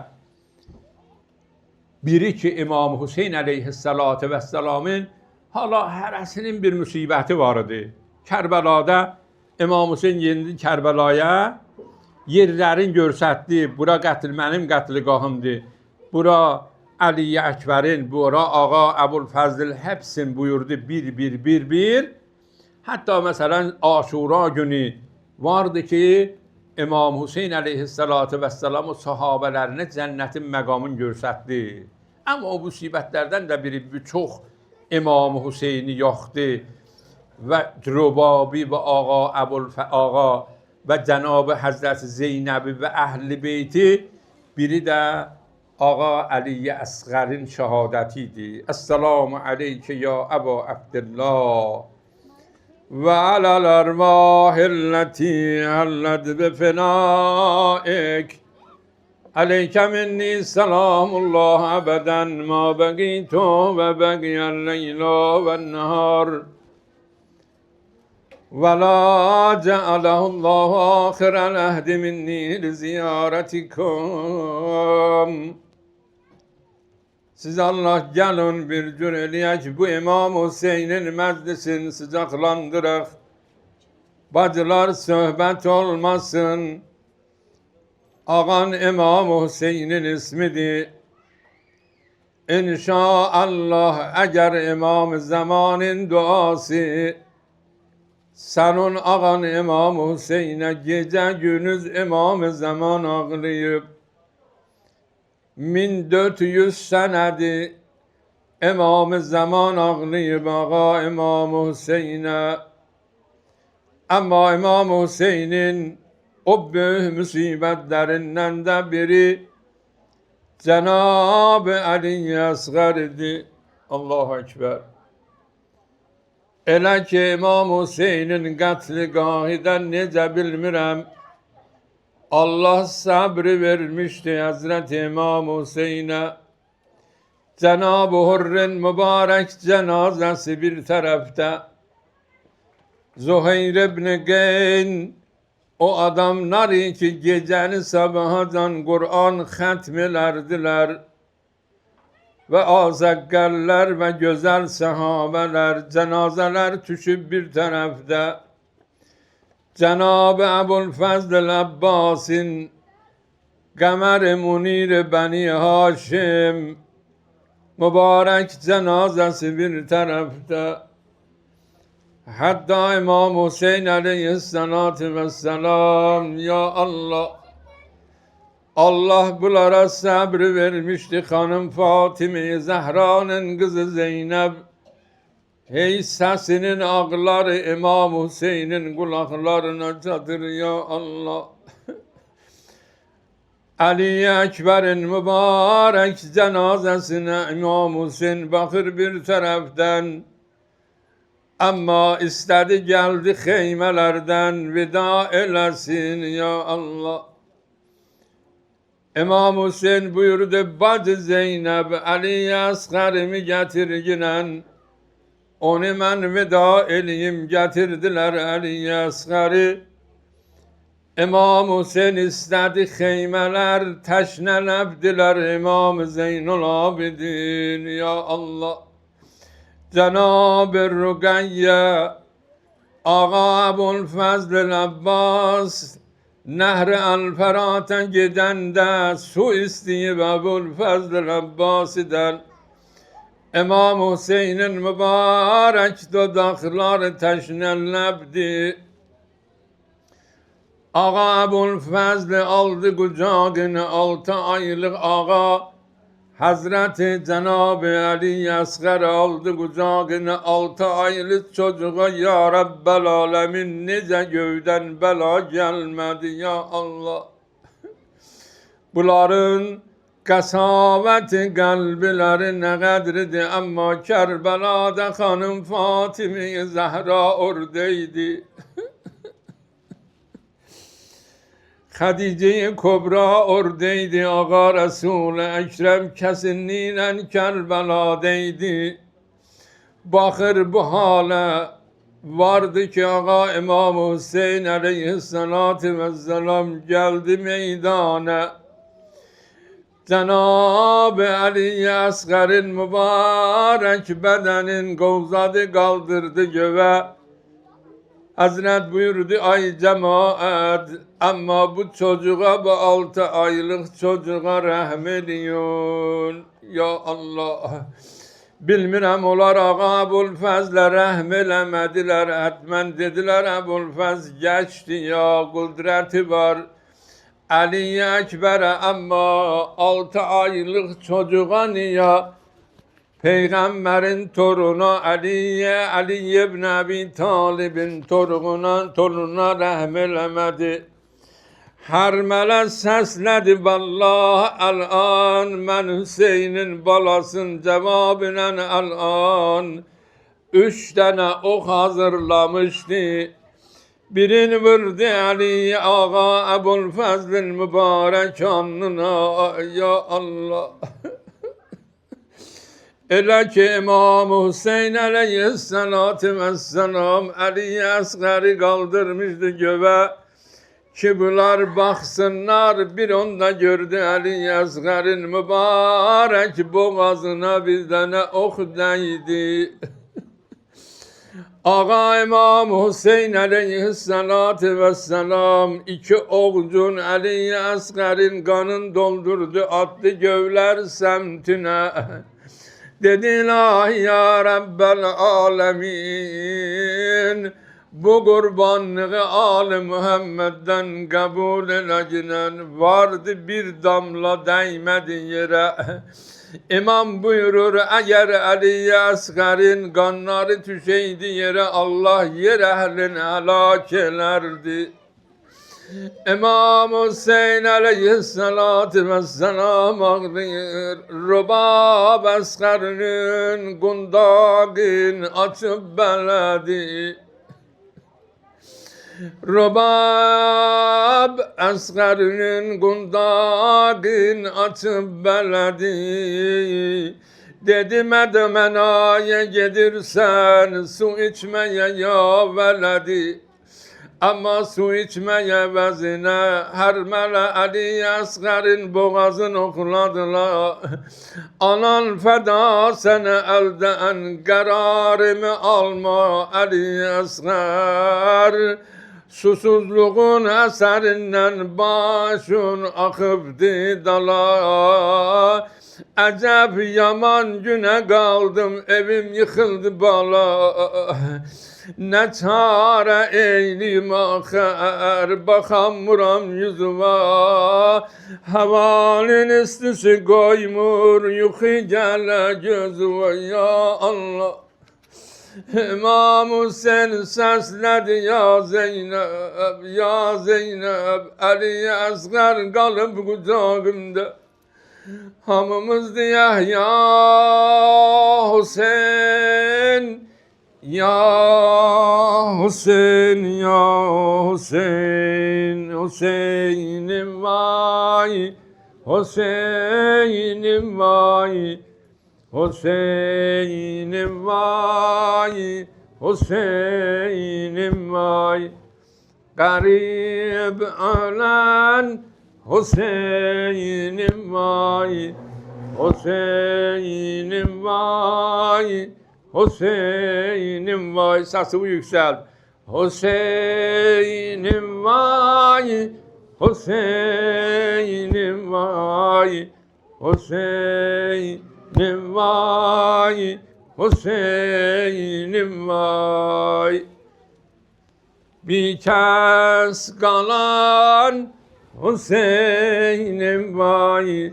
biri ki, İmam Hüseyin əleyhissalatu vəssalamın hala hərəsinin bir müsibəti var idi. Kərbəlada İmam Hüseyin yendi Kərbəlaya, yerlərin görsətdi, bura qətl mənim qətligahımdır, bura Əli Əkbərin, bura ağa Əbulfəzl hepsin buyurdu bir. Hatta məsələn Aşura günü vardı ki, İmam Hüseyin əleyhissalatu vəssalam o sahabələrinə cənnətin məqamını görsətdi. Amma o müsibətlərdən də biri çox İmam Hüseyni yoxdu və Rubabi və ağa və Cənab-ı Həzrəti Zeynəbi və Əhl-i Beyti, biri də ağa Əli Əsğərin şəhadəti idi. Əssalamu aleykə ya Əba Abdillah və aləl ərvahilləti əlləd bifinaik aleykə minni selamullah əbədən ma bəqitu və bəqiyən leyla və nəhar və la cəaləhullahu axirəl əhdi minni liziyarətikum. Siz Allah gəlin bir cür eləyək, bu İmam Hüseynin məclisini sıcaqlandıraq. Bacılar söhbət olmasın. Ağan İmam Hüseynin ismidir. İnşaallah əgər İmam Zamanın duası, sənin ağan İmam Hüseynə gecə gündüz İmam Zaman ağlayıb. 1400 sənədir İmam Zaman ağlayıb ağa İmam Hüseynə. Amma İmam Hüseynin o böyük müsibətlərindən də biri Cənab-ı Əli Əsğərdir. Allahu Ekber. Elə ki İmam Hüseynin qətligahidən necə bilmirəm, Allah sabrı vermişti Hazreti İmam Hüseyin'e. Cenab-ı Hurr'ın mübarek cenazesi bir tarafta. Zuhayr ibn Geyn, o adamlar ki geceni sabahadan Kur'an hatmelerdiler. Ve azakkaller ve güzel sahabeler, cenazeler düşüp bir tarafta. Cenab-ı Ebu'l-Fazl Abbas'ın Kamer-i Munir Beni Haşim mübarek cenazesi bir tarafta. Hatta İmam Hüseyin aleyhissalatu vesselam, ya Allah, Allah bunlara sabrı vermişti. Hanım Fatime Zehra'nın kızı Zeynep, hey sesinin ağları İmam Hüseyin'in kulaklarına çadır ya Allah. Ali Ekber'in mübarek cenazesine İmam Hüseyin bakır bir taraftan. Ama istedi geldi heymelerden vida eləsin ya Allah. İmam Hüseyin buyurdu, bacı Zeynep Ali Əsğərimi getirginen. Onu mən vida eləyim, getirdiler Ali Əsğəri. İmam Hüseyin istedi xeymələr, təşnələbdiler İmam Zeynul Abidin ya Allah. Cenab-ı Rüqəyyə, Ağa Ebu'l-Fazl Abbas, Nəhr-i Əl-Fərat'a gedəndə su istəyib Ebu'l-Fazl Abbas'dan. İmam Hüseyin'in mübarek dodakları təşnəlləbdi. Ağa Ebu'l-Fazl aldı kucağını 6 aylık ağa. Hazreti Cenab-ı Ali Əsğər aldı kucağını 6 aylık çocuğa. Ya Rabbel Alemin, necə göydən bela gelmedi ya Allah. Bunların qəsavəti qəlbiləri nə qədridir, amma Kərbəlada xanım Fatime Zəhra oradaydı. Hadice-i Kubra oradaydı, Ağa Resul-i Ekrem kesinliğiyle Kerbela'daydı. Bakır bu hale vardı ki Ağa İmam Hüseyin aleyhissalatu vesselam geldi meydana. Cenab-ı Ali Asgar'ın mübarek bedenin kovzadı kaldırdı göğe. Hazret buyurdu ay cemaat, ama bu çocuğa, bu 6 aylık çocuğa rahmediyorsun. Ya Allah. Bilmirəm onlar Ağa Ebulfəzlə rəhm eləmədilər, hətmən dedilər Ebulfəz geçti ya, kudreti var Ali Ekber'e, ama 6 aylık çocuğa niye? Peygamberin torunu Ali'ye, Ali ibn Abi Talib'in torununa rahm eləmədi. Hər mələ səslədi, vallahi əl-an, mən Hüseynin balasın cevabına əl-an. 3 tane ok hazırlamıştı. Birini vurdu Ali Ağa Ebulfəzlin mübarek alnına. Ya Allah. Elə ki İmam Hüseyin aleyhissalatu vesselam Ali Asgar'ı kaldırmıştı göğe. Ki bunlar baksınlar, bir onda gördü Ali Asgar'ın mübarek boğazına bir tane ok değdi. Ağa İmam Hüseyin aleyhissalatu vesselam 2 okcun Ali Asgar'ın kanını doldurdu, attı gövler semtine. Dedi ilahi ya Rabbel alemin, bu kurbanlığı Ali Muhammed'den kabul edinen vardı, bir damla değmedi yere. İmam buyurur, eğer Ali Asgar'ın kanları düşeydi yere, Allah yer ehlini helak ederdi. İmam Hüseyin aleyhissalatu vesselam ağlıyor. Rubab Asgar'ın kundağın açıp beledi. Rubab Asgar'ın kundağın açıp beledi. Dedim Medemena'ya gelirsen su içmeye ya veledi. Ama su içmeye vezine her mele Ali Asgar'ın boğazını okladılar. Anan feda sana elden kararımı alma Ali Asgar. Susuzluğun eserinden başın akıptı dala. Acep yaman güne kaldım, evim yıkıldı bala. Ne çare eyleyim ahir, bakamıram yüzüme. Havalin üstüsü koymur, yukarı gele gözüme. Ya Allah. İmam Hüseyin sesledi ya Zeynep, ya Zeynep. Ali Asgar kalıp kucağımda. Hamımız diye ya Hüseyin, ya Hüseyin, ya Hüseyin, Hüseyin'im vay, Hüseyin'im vay, Hüseyin'im vay, Hüseyin'im vay. Garip ölen Hüseyin'im vay, Hüseyin'im vay, Hüseyin'im vay. Sesimi yükselt. Hüseyin'im vay, Hüseyin'im vay, Hüseyin'im vay, Hüseyin'im vay. Bir kez kalan Hüseyin'im vay.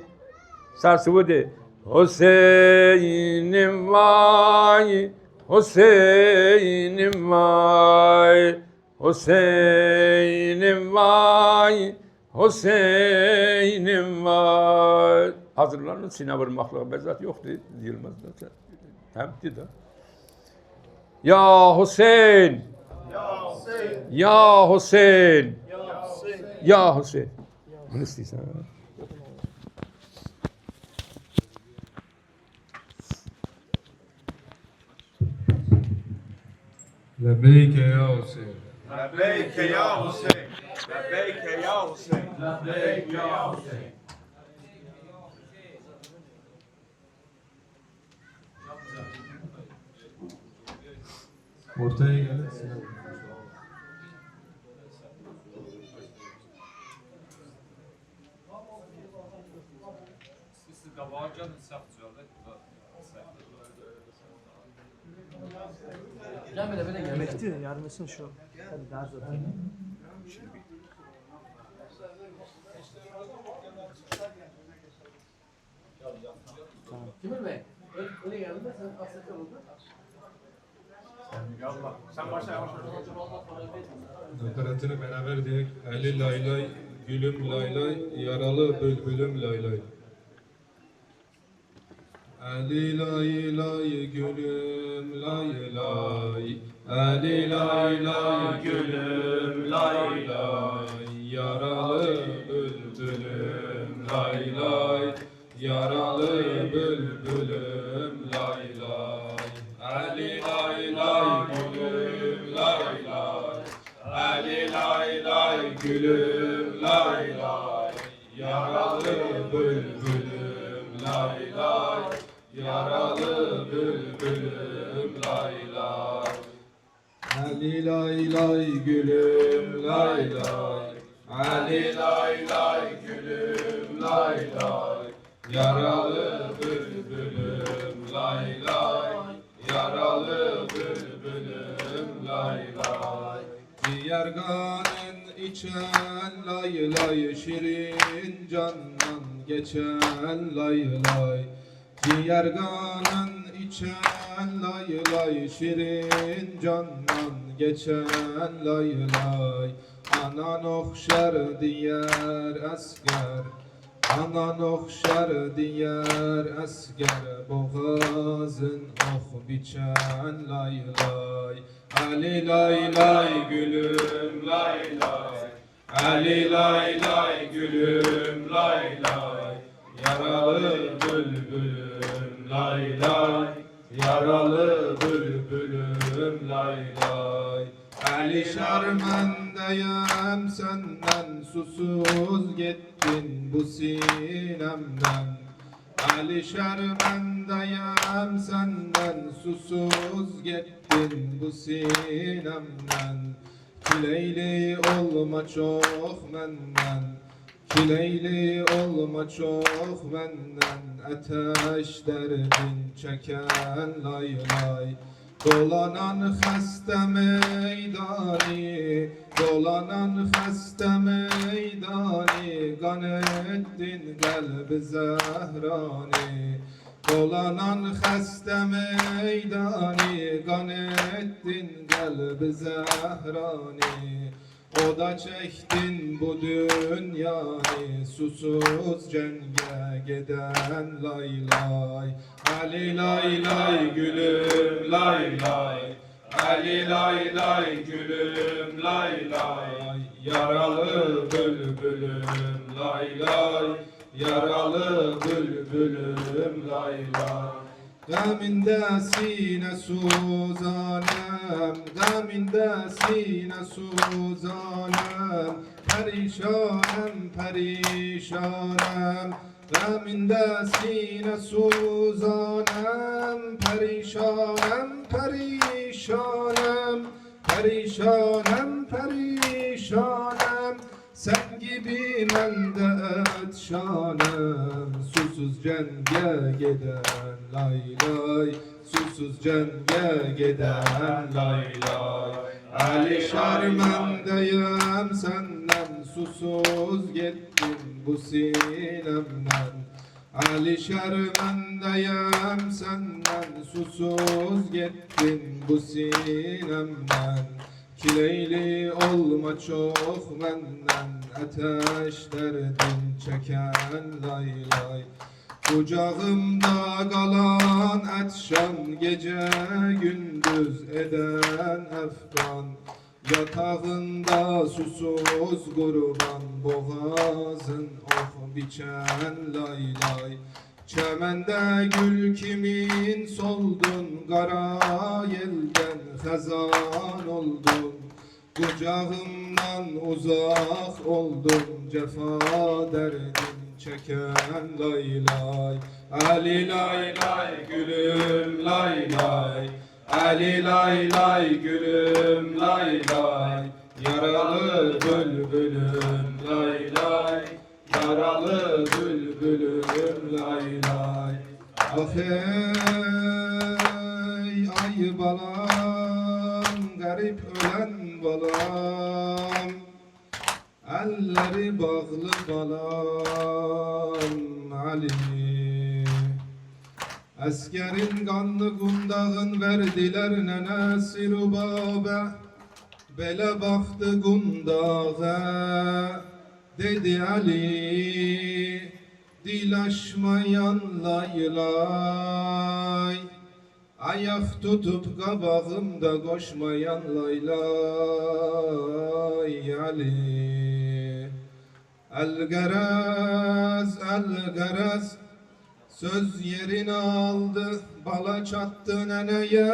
Sesimi de. Hüseyin'im vay, Hüseyin'im vay, Hüseyin'im vay, Hüseyin'im vay. Hazırlanın, sine vurmakla bezat yoktu, deyilmez de. Hemdi de. Ya Hüseyin, ya Hüseyin, ya Hüseyin, ya Hüseyin. Ya Hüseyin. Bunu istiyorsan. ha? لبيك يا حسين لبيك يا حسين لبيك يا حسين لبیک یا حسین. ortaya gelin. Sinan. Gel böyle böyle gel. Mehdi yarmasın şu. Hadi daha zor. Timur Bey, öyle geldi de sen asakal oldun. Nakaratını beraber diyek. Ali lay lay, gülüm lay lay, yaralı bülbülüm lay lay. Ali lay lay, gülüm lay lay. Ali lay lay, gülüm lay lay. Yaralı bülbülüm lay lay. Yaralı bülbülüm lay lay. Ali lay lay, gülüm lay lay. Ali lay lay, gülüm lay lay. Yaralı bülbülüm lay lay. Yaralı bülbülüm lay lay. Ali lay lay, gülüm lay lay. Ali lay lay, gülüm lay lay. Yaralı bülbülüm lay lay. Yaralı bülbülüm lay lay. Diyarganın içen lay lay, şirin candan geçen lay lay. Diyarganın içen lay lay, şirin candan geçen lay lay. Anan okşar diyer asker, anan okşar diyer asker, boğazın ok biçen lay lay. Ali lay lay, gülüm lay lay. Ali lay lay, gülüm lay lay. Yaralı bülbülüm lay lay. Yaralı bülbülüm lay lay. Ali şarmendeyim senden, susuz gittin bu sinemden. Ali şarmendeyim senden, susuz gittin bu sinemden. Kileyli olma çok menden, kileyli olma çok menden. Ateş derdin çeken lay lay. Dolanan xəstə meydani, dolanan xəstə meydani, qan etdin qəlbi zəhrani. Dolanan xəstə meydani, qan etdin qəlbi zəhrani. O da çektin bu dünyanı, susuz cenge giden lay lay. Ali lay lay, gülüm lay lay. Ali lay lay, gülüm lay lay. Yaralı bülbülüm lay lay. Yaralı bülbülüm lay lay. Gaminde sine suzanım, gaminde sine suzanım. Perişanım, perişanım. Gaminde sine suzanım, perişanım, perişanım. Perişanım, perişanım. Sen gibi men de etşanım. Susuz cenge giden lay lay. Susuz cenge giden lay lay. Ali şarmendeyim senden, susuz gittin bu sinemden. Ali şarmendeyim senden, susuz gittin bu sinemden. Kileyli olma çok menden, ateş derdin çeken lay lay. Kucağımda kalan etşan, gece gündüz eden efkan. Yatağında susuz kurban boğazın oh biçen lay lay. Çemende gül kimin soldun, kara yelden hazan oldun. Kucağımdan uzak oldum, cefa derdin çeken lay lay. Ali lay lay gülüm lay lay. Ali lay lay gülüm lay lay. Yaralı bülbülüm lay lay. Yaralı bülbülüm lay lay. Ah ey ay balam, garip ölen balam, elleri bağlı balam Ali. Askerin kanlı gundağın verdiler nenesi rubabe. Bele baktı gundağa, dedi Ali, dil aşmayan lay lay. Ayak tutup kabağımda koşmayan lay lay Ali. El garaz söz yerini aldı, bala çattı neneye.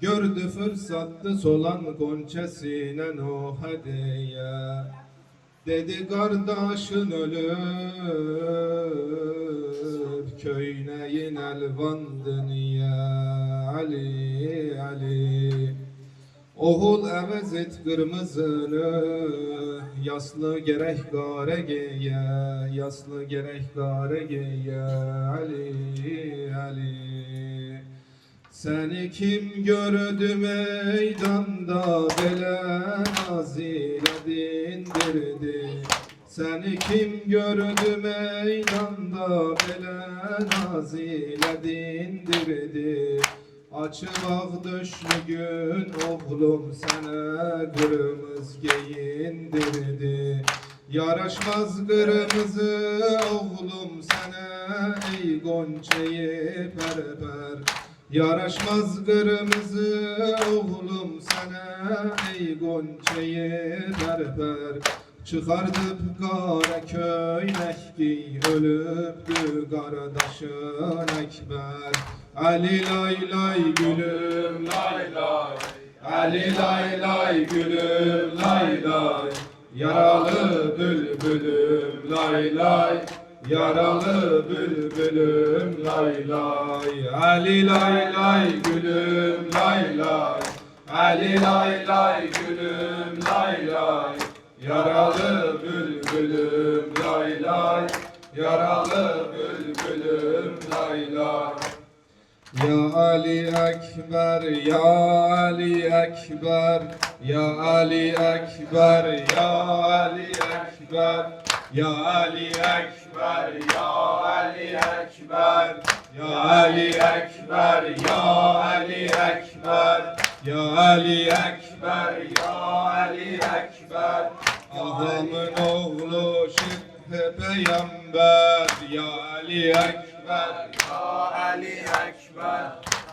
Gördü fırsattı solan gonçesine no hediye. Dedi kardeşin ölüp köyneyin elvandı niye Ali Ali. Oğul əvəz et qırmızını, yaslı gerek gare geye, yaslı gerek gare geye Ali Ali. Seni kim gördü meydanda bele nazile dindirdi. Seni kim gördü meydanda bele nazile dindirdi. Açı bağ döşlüğün oğlum sana kırmızı giyindirdi. Yaraşmaz kırmızı oğlum sana ey gonçayı perper. Yaraşmaz kırmızı oğlum sana ey gonçayı perper. Çıkardıp kara köynek giy, ölüptü kardeşin Ekber. Ali lay lay gülüm lay lay. Ali lay lay gülüm lay lay. Yaralı bülbülüm lay lay. Yaralı bülbülüm lay lay. Ali lay lay gülüm lay lay. Ali lay lay gülüm lay lay. Yaralı bülbülüm lay lay. Yaralı bülbülüm lay lay. Ya Ali Ekber, Ya Ali Ekber, Ya Ali Ekber, Ya Ali Ekber, Ya Ali Ekber, Ya Ali Ekber, Ya Ali Ekber, Ya Ali Ekber, Ya Ali Ekber, Ya Ali Ekber. Ağamın oğlu Şüphe Peygamber, Ya Ali Ekber, Ya Ali Ekber.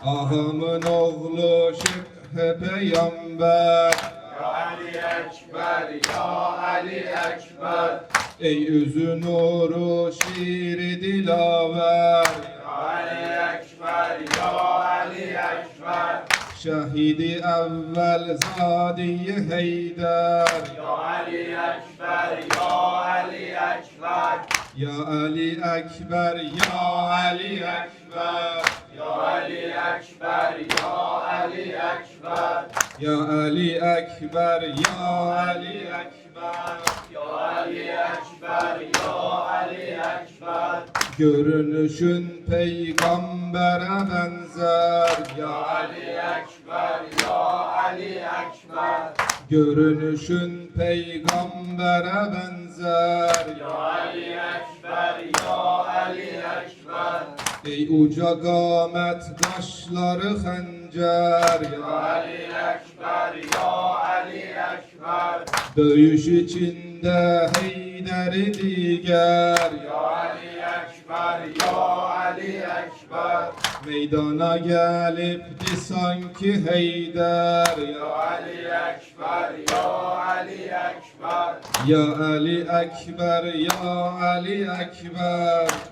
Ağamın oğlu Şüphe Peygamber, Ya Ali Ekber, Ya Ali Ekber. Ey üzü nuru şiiri dilaver, Ya Ali Ekber, Ya Ali Ekber. Şehidi evvel zadiye Heydar, Ya Ali Ekber, Ya Ali Ekber. Ya Ali Ekber, Ya Ali Ekber. Ya Ali Ekber, Ya Ali Ekber. Ya Ali Ekber, Ya Ali Ekber. Ya Ali Ekber, Ya Ali Ekber. Görünüşün peygambere benzer, Ya Ali Ekber, Ya Ali Ekber. Görünüşün peygambere benzer, Ya Ali Ekber, Ya Ali Ekber. Ey uca kâmet kaşları xəncər, Ya Ali Ekber, Ya Ali Ekber. Döyüş içinde Heydər نری دیگر یا علی اکبر یا علی اکبر میدانا گلب سانکی حیدر یا علی اکبر یا علی اکبر یا علی اکبر یا علی اکبر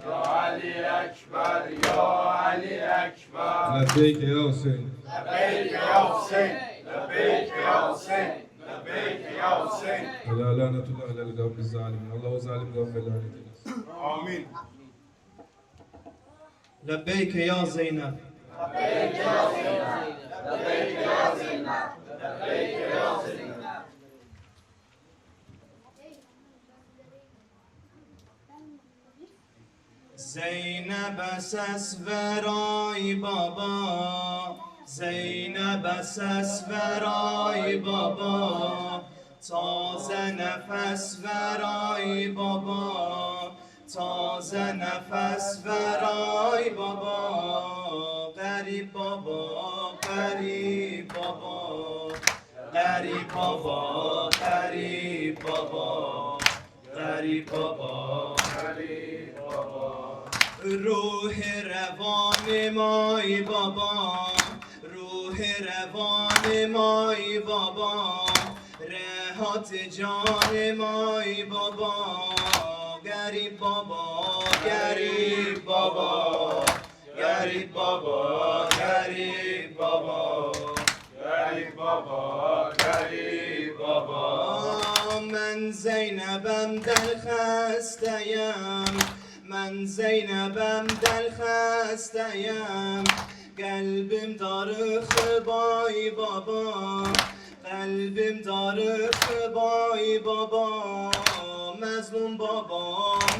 یا علی اکبر یا علی اکبر لبیک یا حسین لبیک یا حسین لبیک یا حسین لبیک یا حسین ولا لعنت الله علی القوم الظالمین الله و ظالم قوم بلعنت آمین لبيك يا زينب زینب سس ورای بابا زینب سس ورای بابا تازه نفس ورای بابا تازه نفس ورای بابا غریب بابا غریب بابا غریب بابا غریب بابا غریب بابا غریب بابا روح روان مای بابا روح روان مای بابا رهات جان مای بابا غریب بابا غریب بابا غریب بابا غریب بابا غریب بابا غریب بابا من زینبم دل خسته‌ام من زینبم دل خسته‌ام قلبim darık bay baba قلبim darık bay baba مظلوم بابا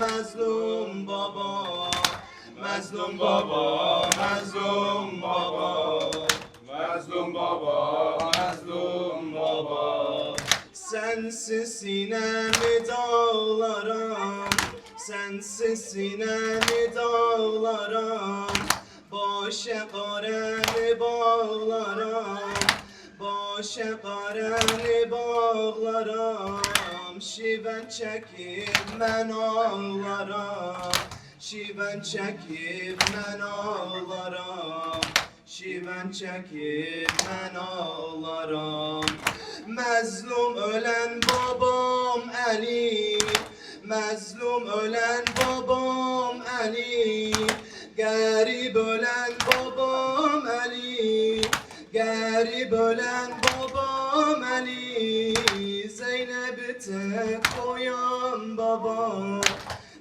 مظلوم بابا مظلوم بابا مظلوم بابا Mazlum baba, mazlum baba. Sensiz sinemi dağlarım Sensiz sinemi dağlarım Boşa qarəni bağlarım Boşa qarəni bağlarım Şivən çəkib mən ağlaram Şivən çəkib mən ağlaram Şivən çəkib mən ağlaram Məzlum ölən babam Əli Məzlum ölən babam Əli Qərib ölən babam Əli Qərib ölən babam Əli Zeynəbi tək qoyan baba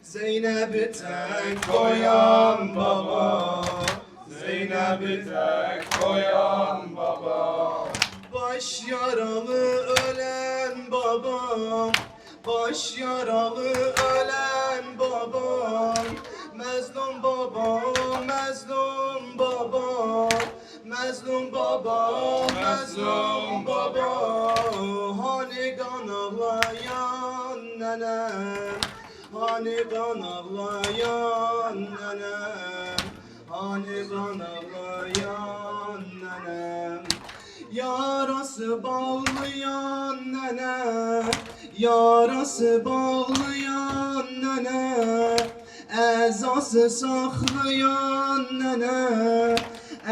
Zeynəbi tək qoyan baba Zeynep'i tek koyan baba. Baş yaralı ölen babam Baş yaralı ölen babam Məzlum babam, məzlum babam Məzlum babam, məzlum babam Hani qan ağlayan nənəm Hani qan ağlayan nənəm Hani qan ağlayan nənəm Yarası bağlayan nənə Yarası bağlayan nənə Əzası saxlayan nənə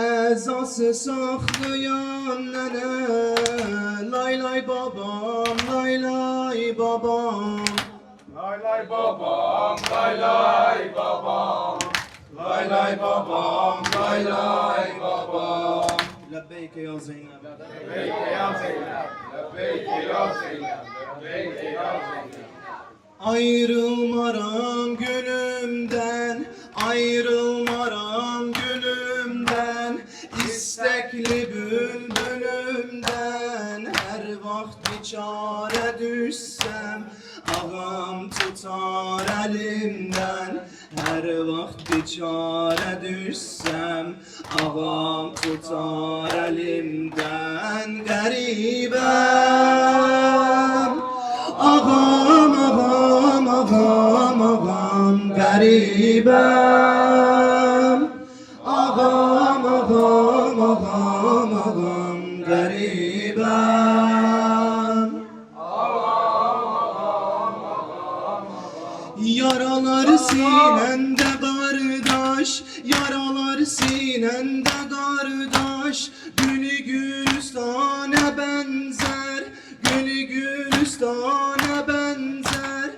Əzası saxlayan nənə Lay lay babam, lay lay babam Lay lay babam, lay lay babam. Lay lay babam, lay lay babam. Lebbeyke ya Zeynep Lebbeyk ya Zeynep, lebbeyk ya Zeynep, lebbeyk ya Zeynep. Ayrılmaram gönlümden Ayrılmaram gönlümden İstekli bülbülümden Her vaxt biçare düşsem Ağam tutar elimden Her vaxt biçare düşsem Ağam tutar elimden Garibem Ağam, ağam, ağam, ağam Garibem Ağam, ağam, ağam, ağam Garibem Yaralar sinende kardeş, yaralar sinende kardeş. Gülü gülistana benzer, gülü gülistana benzer.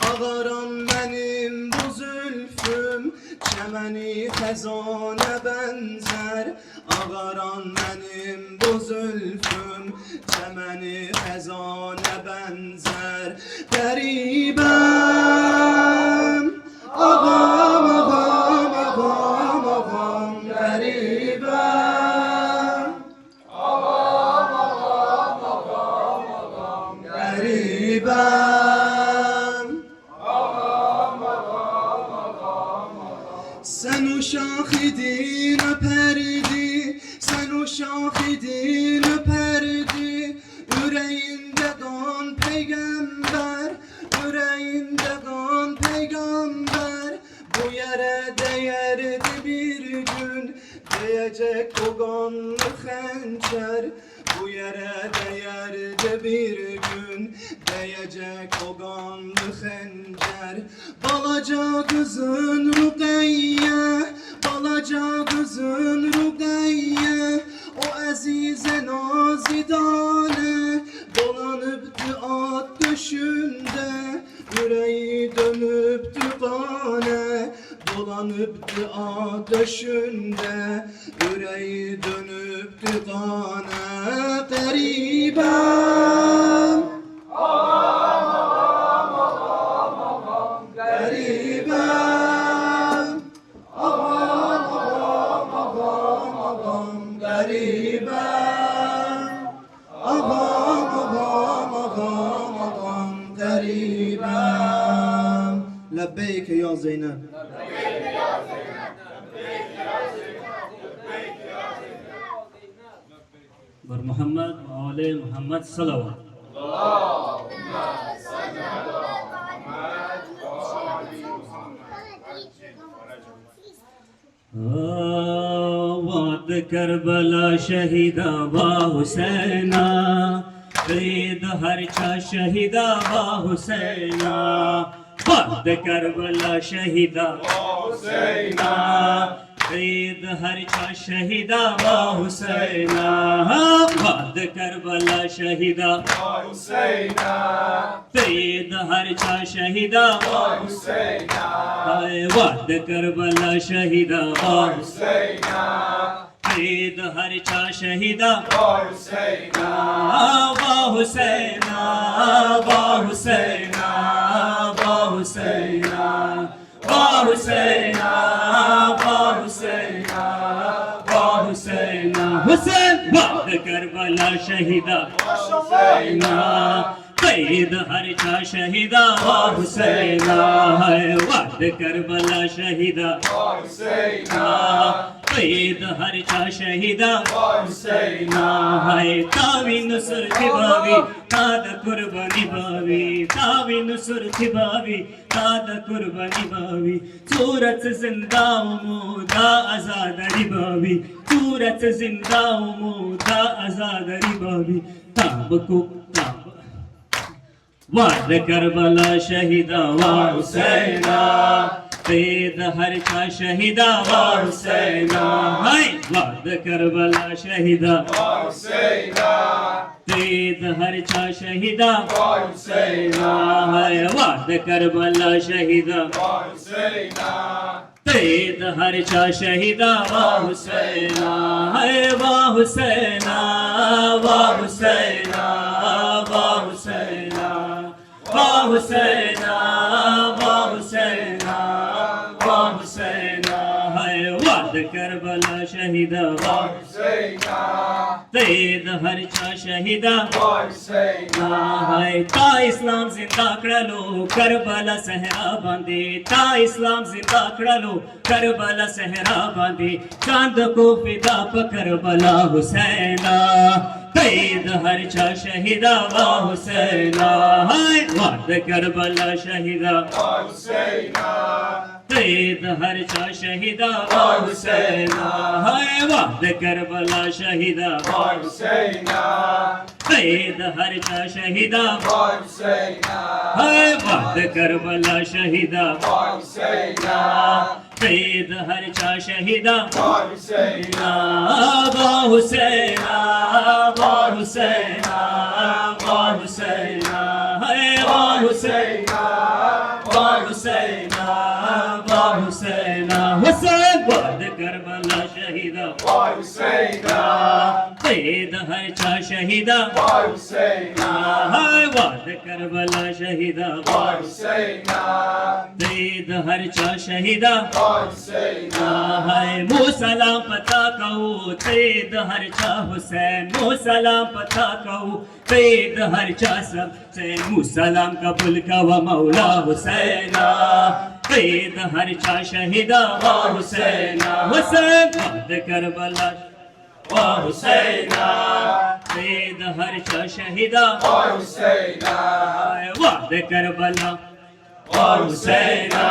Ağaran benim bu zülfüm, çemeni xezana benzer. Ağaran benim bu zülfüm, çemeni xezana benzer. Garibem, ağam, ağam, ağam, ağam, garibem. Ağam, ağam, ağam, ağam, garibem. Ağam, ağam, ağam, ağam. Sen o şahidin öperdi, sen o şahidin öperdi. Yüreğinde kan peygamber, yüreğinde kan peygamber. Bu yere değerdi bir gün, değecek o kanlı hançer. Bu yere değerdi bir gün, değecek o kanlı hançer. Balaca kızın Rukeyye, balaca kızın Rukeyye. O azize nazidane, dolanıptı at döşünde. Yüreği dönüptü kane, dolanıptı at döşünde. Yüreği dönüptü kane. Garibem, ağam, ağam, ağam, ağam, garibem. Ağam, ağam, ağam, ağam, garibem. Ağam, ağam, ağam, ağam, garibem. Lebbeyk ya Zeynep. بر محمد آل محمد صلوات وعد کربلا شهیدا با حسینا قید هر چا شهیدا با حسینا وعد کربلا شهیدا با حسینا قید هر چا شهیدا با حسینا وعد کربلا شهیدا با حسینا قید هر چا شهیدا با حسینا وعد کربلا شهیدا با حسینا قید هر چا شهیدا با حسینا با حسینا با حسینا با حسینا با حسینا با حسینا با حسینا حسین وعد کربلا شهیدا با حسینا قید هر چا شهیدا با حسینا وعد کربلا شهیدا با حسینا قید هر چا شهیدا با حسینا تاوی نصر باوی تاد قربانی باوی تاوی نصر باوی تاد قربانی باوی صورت زندہ و مودا آزاداری باوی صورت زندہ و مودا آزاداری باوی تاب کو تاب وعد کربلا شهیدا و حسینا قید هر چا شهیدا و حسینا وعد کربلا شهیدا و حسینا قید هر چا شهیدا و حسینا وعد کربلا شهیدا و حسینا قید هر چا شهیدا و حسینا و حسینا و حسینا و حسینا با حسینا با حسینا با حسینا وعد کربلا شهیدا با حسینا قید هر چا شهیدا با حسینا تا اسلام زندہ کرلو کربلا صحرا باندی تا اسلام زندہ کرلو کربلا صحرا باندی چاند کو فدا پا کربلا حسینا قید ہر چا شہیدا و حسینا وعد کربلا شہیدا و حسینا قید ہر چا شہیدا و حسینا وعد کربلا شہیدا و حسینا सईद हर चा Shahida Vay Hüseyin'e, है वाद करबला Shahida vay Hüseyin'e, Saeed हर चा Shahida vay Hüseyin'e. वाह हुसैना वाह हुसैना वाह हुसैना है वाह हुसैना वाह हुसैना वाह हुसैना हुसैन वाद करबला शहीदा Vay Hüseyin'e, सईद हर चा शहीदा vay Hüseyin'e, है वाद करबला शहीदा vay Hüseyin'e, सईद हर चा शहीदा vay Hüseyin'e. है मुँह सलाम पता कहूँ सईद हर चा हुसैन मुँह सलाम पता कहूँ सईद हर चा सब से मुँह सलाम कबूल का व मौला हुसैना सईद हर चा शहीदा व हुसैना हुसैन वाद करबला व हुसैना सईद हर चा शहीदा Vay Hüseyin'e, वाद करबला व हुसैना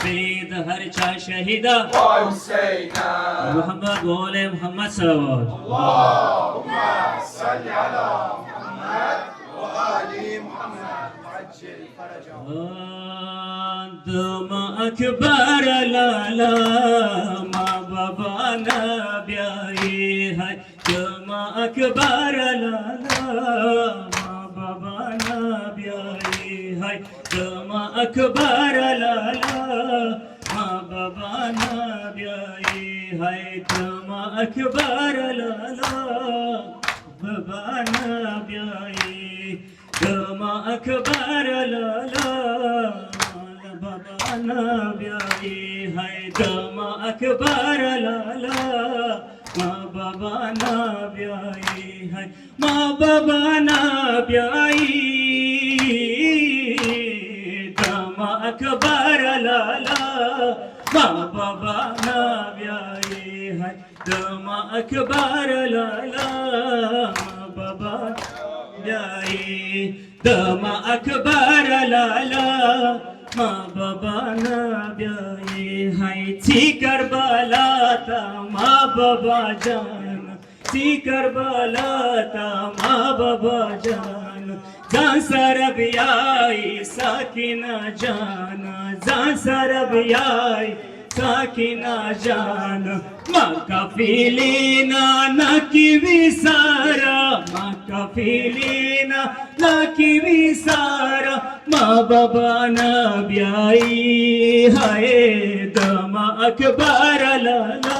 सईद हर चा शहीदा vay Hüseyin'e. मोहम्मद बोले मोहम्मद सल्लल्लाहु Allahümme salli ala Muhammed ve ali Muhammed. Accel faracahu. दम अकबर लाला माँ बाबा नब्याई है दम अकबर लाला माँ बाबा नब्याई है दम अकबर लाला माँ बाबा नब्याई है दम अकबर लाला बाबा नब्याई दम अकबर लाला बाबा नब्याई है दम अकबर लाला माँ बाबा नब्याई है माँ बाबा नब्याई दम अकबर लाला माँ बाबा नब्याई है दम अकबर लाला माँ बाबा नब्याई दम अकबर लाला माँ बाबा नब्याई है थी करबला था माँ बाबा जान थी करबला था माँ बाबा जान जान सरबियाई साकिना जान जान सरबियाई साकिना जान माँ कफीलीना न की विसारा माँ कफीलीना न की विसारा माँ बाबा नब्याई हाय दम अकबर लाला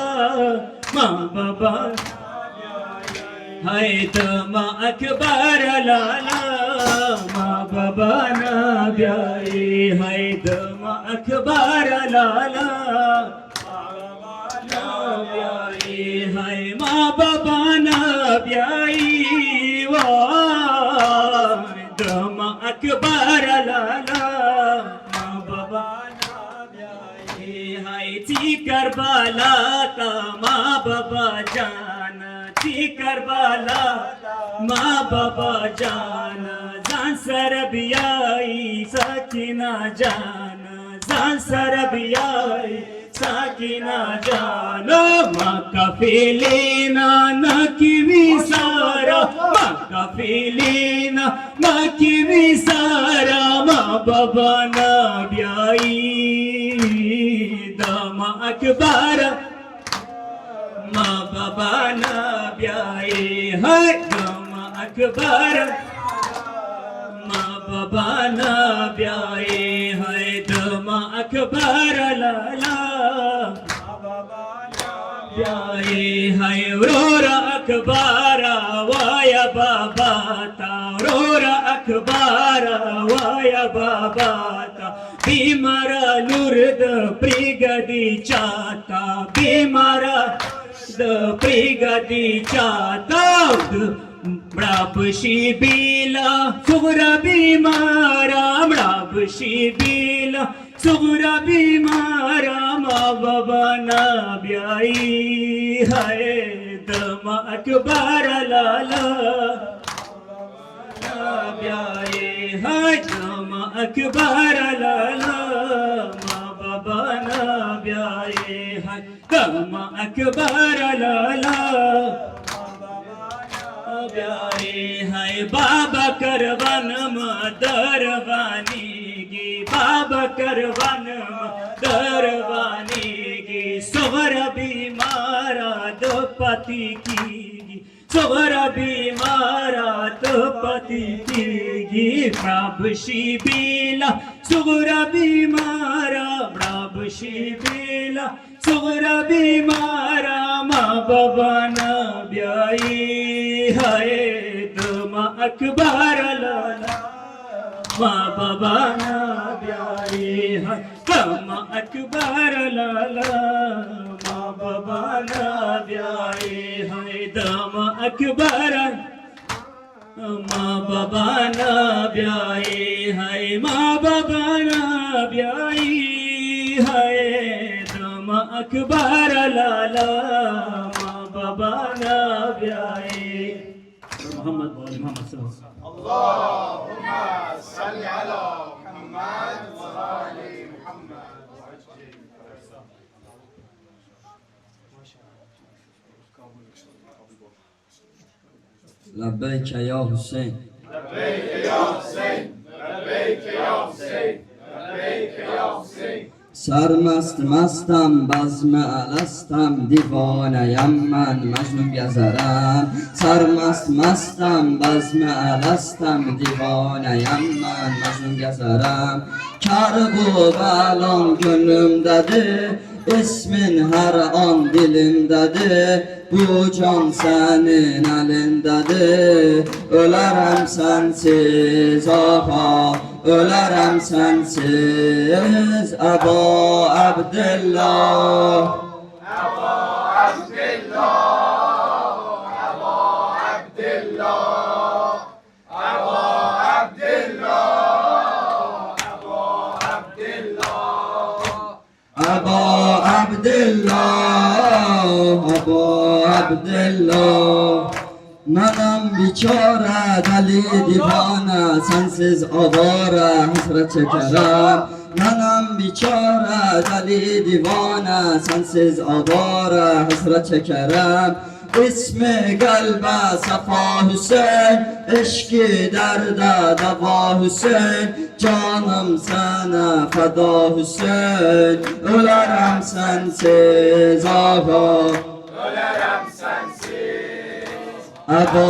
माँ बाबा हाय दम अकबर लाला माँ बाबा नब्याई हाय दम अकबर लाला नब्याई हाय माँ बाबा नब्याई वाह दम अकबर लाला माँ बाबा नब्याई हाय थी करबला का माँ बाबा जान थी करबला माँ बाबा जान जान सरबियाई साकिना जान जान सरबियाई साकिना जान माँ कफीलीना न की विसारा माँ कफीलीना न की विसारा माँ बाबा नब्याई दम अकबर माँ बाबा नब्याई है दम अकबर माँ बाबा नब्याई है दम अकबर लाला नब्याई है रोरा अकबर वाया बाबा ता रोरा अकबर वाया बाबा ता बीमारा लुर्द प्रिगदी चाता बीमारा द प्रिगदी चाता मळापशी बिला सुगरा बीमारा मळापशी बिला सुगरा बीमारा माँ बाबा नब्याई हाय दम अकबर लाला नब्याई हाय दम अकबर लाला माँ बाबा नब्याई हाय दम अकबर लाला بیایی های بابا کروانم دروانیگی بابا کروانم دروانیگی صغر بیمارا دو پتی کی صغر بیمارا دو پتی کی برابشی بیلا صغر بیمارا برابشی بیلا صغر بیمارا ما بابا نبیایی های دم اکبر لالا ما بابا نبیایی های دم اکبر لالا ما بابا نبیایی های دم اکبر ما بابا نبیایی های ما بابا نبیایی های دم اکبر لالا ما بابا نبیایی محمد وآل محمد صلی اللہ علیہ وسلم. اللهم صل على محمد وآل محمد. لبیک یا حسین لبيك يا حسين لبيك يا حسين لبيك يا حسين. سرمست مستم بزم الستم دیوانیم من مجنون گذرم سرمست مستم بزم الستم دیوانیم من مجنون گذرم کرب و بلام gönlümdedir ismin her an dilimdedir bu can senin elindedir ölerem sensiz aha ölerem sensiz Ebu Abdillah أبا عبد الله أبا عبد الله أبا عبد الله أبا عبد الله Ebu Abdillah Mənəm biçarə, dəli divana, sənsiz avara, həsrət çəkərəm. Mənəm biçarə, dəli divana, sənsiz avara, həsrət çəkərəm. İsmi qəlbə Səfa Hüseyn, eşki dərdə dəva Hüseyn, canım sənə fəda Hüseyn, ölərəm sənsiz ağa. ölərəm sensiz. Ebu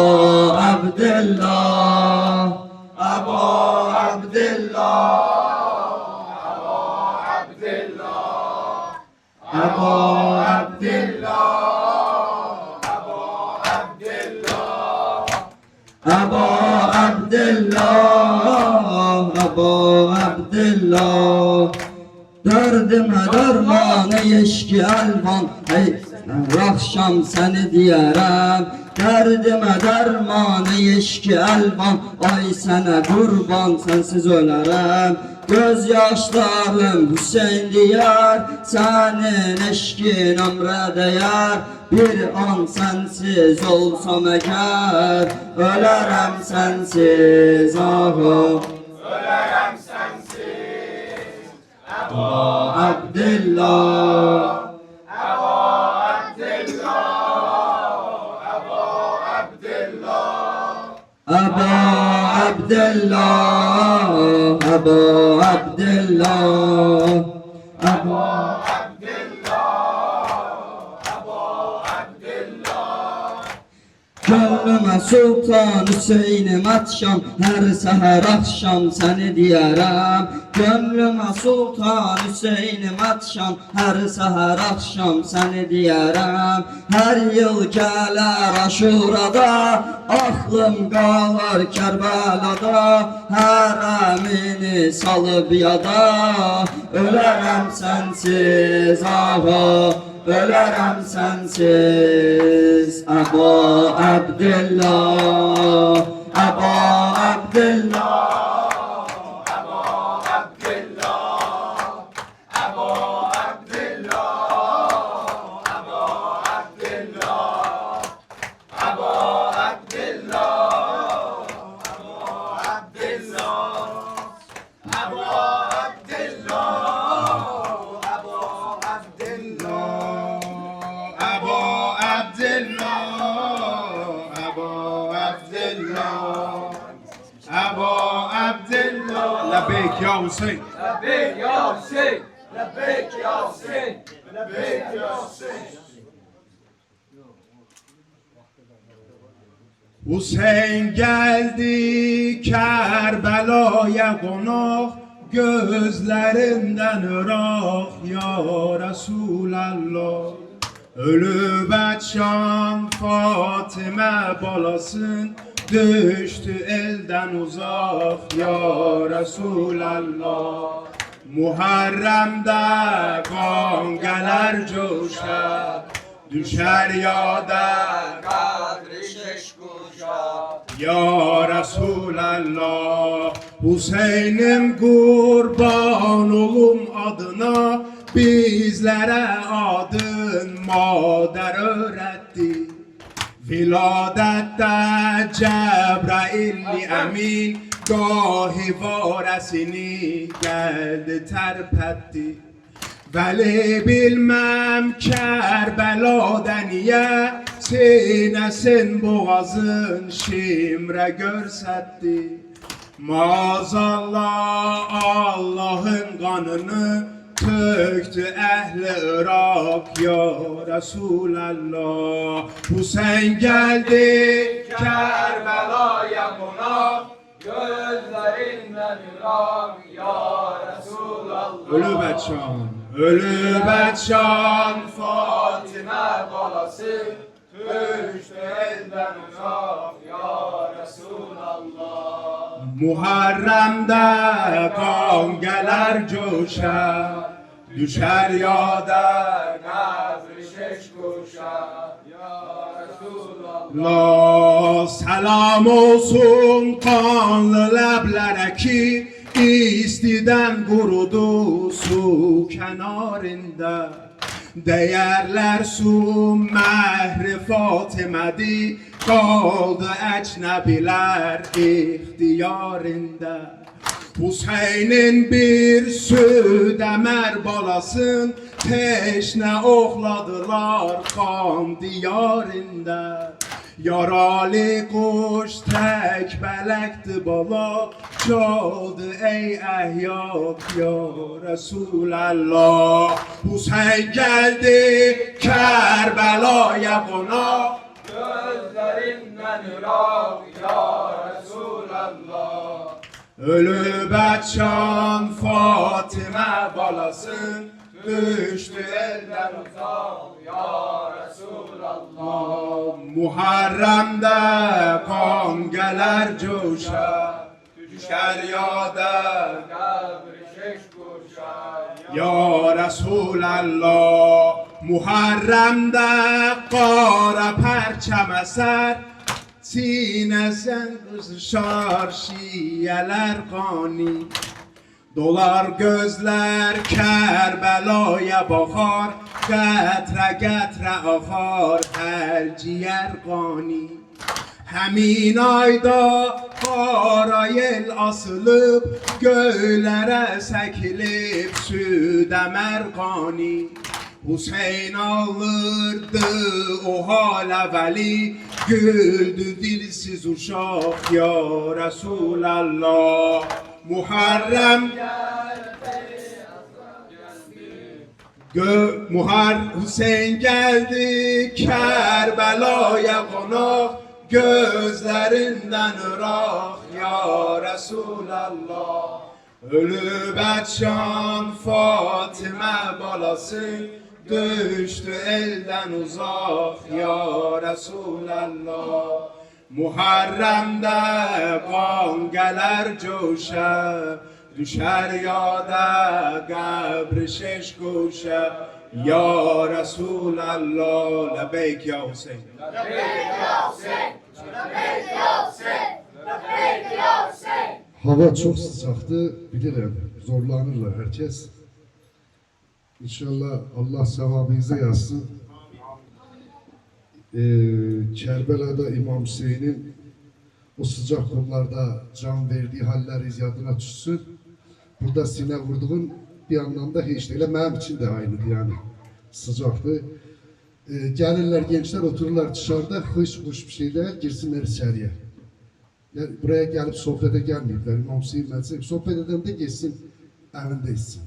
Abdillah Ebu Abdillah Ebu Abdillah Ebu Ebu Abdillah Ebu Abdillah Ebu Abdillah Dərdimə dərmanı eşki əlvan Hey, axşam səni deyərəm Dərdimə dərmanı eşki əlvan Ay sənə qurban, sənsiz ölərəm Göz yaşlarım Hüseyn deyər Sənin eşkin ömrə dəyər Bir an sənsiz olsam əgər Ölərəm sənsiz ağa ölərəm sensiz. Ebu Abdillah Ebu Abdillah Ebu Abdillah Ebu Abdillah Ebu Abdillah Ebu Gönlümə Sultan Hüseynim atşam Hər səhər axşam səni deyərəm Gönlümə Sultan Hüseynim atşam Hər səhər axşam səni deyərəm Hər yıl gələr Aşurada Axlım qalır Kərbəlada Hərəmini salıb yada Ölərəm sənsiz ağa Ölərəm sənsiz Ebu Abdillah Ebu Abdillah لبيك يا حسين لبيك يا حسين لبيك يا حسين لبيك يا حسين Hüseyin geldi Kerbela'ya konak, gözlerinden ırak ya Resulallah. Ölüp etşan Fatime balasın, düştü elden uzak ya Resulallah. Muharrem'de kangeler coşar, düşer yada kadri şeş kuşa ya Resulallah. Hüseyin'im kurban olum adına, bizlere adın mader öğretti. Viladette Cebrail'i emin, gahi varesini geldi terpetti. Veli bilmem Kerbela'da niye, sinesin boğazın şimre görsetti. Maazallah Allah'ın kanını töktü ehli Irak ya Resulallah. Hüseyin geldi Kerbela'ya konak, gözlerinden Irak ya Resulallah. Ölüp etşan, ölüp etşan Fatime balası, düştü elden uzak ya Resulallah. Muharrem'de kangeler coşar, düşer yada kabri şeş kuşa ya Resulallah. Selam olsun kanlı leblere ki, istiden kurudu su kenarında. Değerler su mehri Fatime'di, kaldı ecnebiler ihtiyarında. Hüseyin'in bir südemer balasın, teşne okladılar kan diyarında. Yaralı kuş tek belekti bala, çaldı ey ehyat ya Resulallah. Hüseyin geldi Kerbela'ya konak, gözlerinden Irak ya Resulallah. Ölüp etşan Fatime balasın, düştü elden uzak ya Resulallah. Muharrem'de kangeler coşar, düşer yada kabri şeş kuşa ya Resulallah. Muharrem'de kara perçem eser, sinesen kızışar şiyeler kani. Dolar gözler Kerbela'ya bakar, getre getre akar her ciğer kani. Hemin ayda kara yel asılıp, göylere sekilip südemer kani. Hüseyin alırdı o hale veli, güldü dilsiz uşak ya Resulallah. Muharrem Hüseyin geldi Kerbela'ya konak, gözlerinden Irak ya Resulallah. Ölüp etşan Fatime balası, düştü elden uzak ya Resulallah. Muharrem'de kangeler coşar, düşer yada kabri şeş kuşa ya Resulallah. Lebeyk ya Hüseyin. لبيك يا حسين لبيك يا حسين لبيك يا حسين. Hava çok sıcaktı, bilirim. Zorlanırlar herkes. İnşallah Allah sevabınıza yazsın. Kerbela'da İmam Hüseyin'in o sıcak konularda can verdiği haller izyadına tutsun. Burada sine vurduğun bir anlamda hiç değil. Benim için de aynıydı yani. Sıcaktı. Gelirler gençler otururlar dışarıda, hış huş bir şeyler girsinler içeriye. Yani buraya gelip sohbete gelmeyipler. İmam Hüseyin Məcid sohbet edəndə geçsin, evində etsin.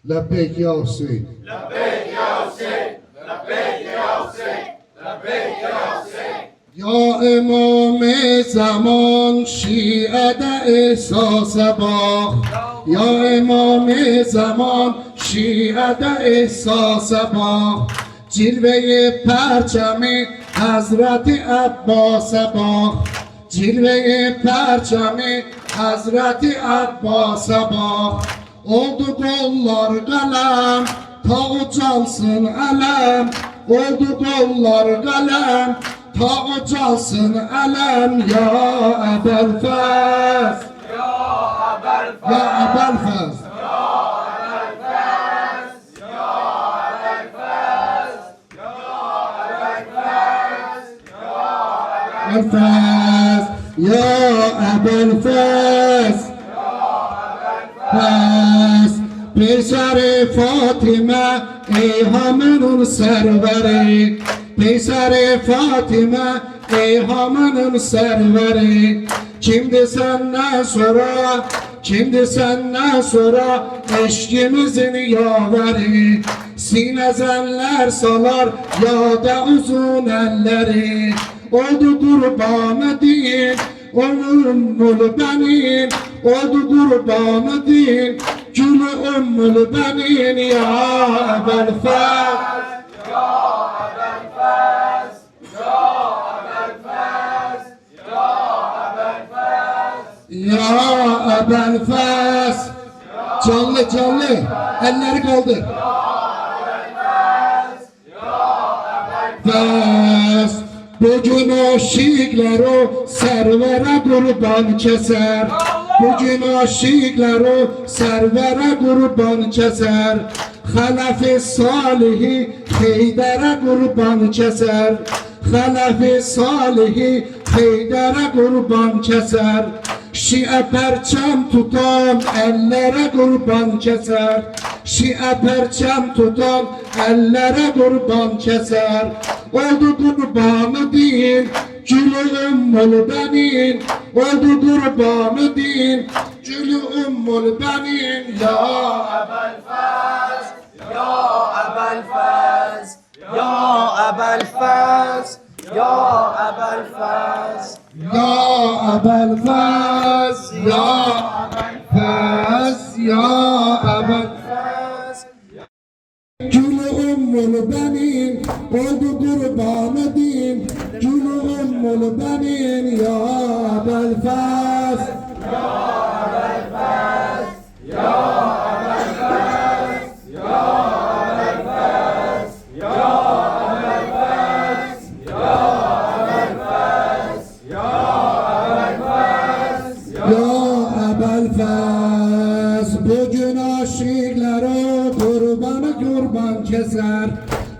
Lebbeyk ya Hüseyin. Lebbeyk ya Hüseyin. Lebbeyk ya Hüseyin. Lebbeyk ya Hüseyin. Ya İmam-ı Zaman Şia'da ihsasa bak. Ya İmam-ı Zaman Şia'da ihsasa bak. Cilve-i perçemi Hazreti Abbas'a bak. Cilve-i perçemi Hazreti Abbas'a bak. Oldu kollar kalem, ta ucalsın elem. Oldu kollar kalem, ta ucalsın elem. Ya Ebel Fez, ya Ebel Fez, ya Ebel Fez, Fez, ya Ebel Fez, Fez, Peyseri Fatime ey hamının serveri, Peyseri Fatime ey hamının serveri. Kimdi senden sonra, kimdi senden sonra eşkimizin yaveri. Sinezenler salar yada uzun elleri. Oldu kurbanı din, Ümmül Benin. Oldu kurbanı din, Gülü Ümmül Benin. Ya Ebel Fez, Ya Ebel Fez. Ya Ebel Fez. Ya Ebel Fez. Ya Ebel Fez. Canlı canlı, elleri kaldır. Fez. Bugün o şiikler o servere kurban keser. Bugün o şiikler o servere kurban keser. Halefi Salihi Heydere kurban keser. Halefi Salihi Heydere kurban keser. Şia perçem tutan ellere kurban keser. Şia perçem tutan ellere kurban keser. Oldu kurbanı din, Gülü Ümmül Benin. Oldu kurbanı din, Gülü Ümmül Benin. Ya Ebel Fez. Ya Ebel Fez. Ya Ebel Fez. Ya Ebel Fez. Ya Ebel Fez, Ya Fez, Ya Ebel Fez. Gülü Ümmül Benin, oldu kurbanı din, Gülü Ümmül Benin. Ya Ebel Fez, Ya Ebel Fez. Bugün aşıklar o kurbanı kurban keser.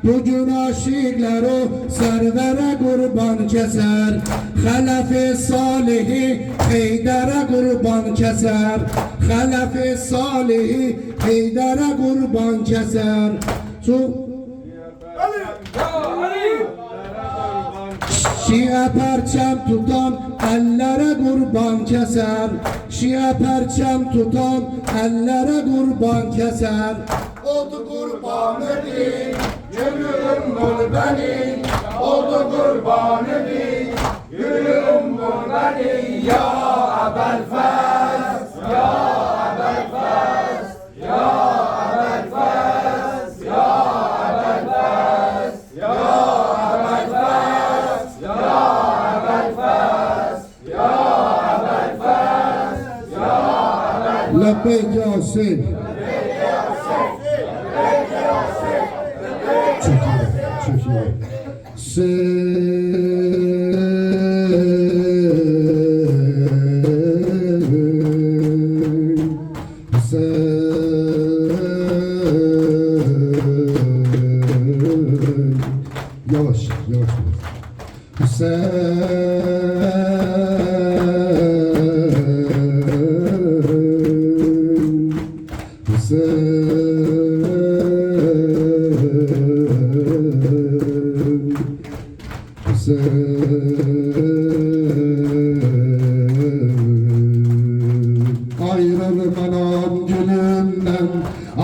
Bugün aşıklar o servere kurban keser. Halefi Salihi Heydere kurban keser. Halefi Salihi Heydere kurban keser. Şia perçem tutan ellere kurban keser. Şia perçem tutan ellere kurban keser. Oldu kurbanı din, Gülü Ümmül Benin. Oldu kurbanı din, Gülü Ümmül Benin. Ya Ebel Fez, Ya Ebel Fez, Ya Ebel Fez, Ya Ebel Fez, Ya Ebel Fez, Ya Ebel Fez, Ya Ebel Fez, Ya Ebel Fez. Lebbeyk ya Hüseyin. Çok iyi. Yavaş, yavaş. Hüseyin, anam gülümden,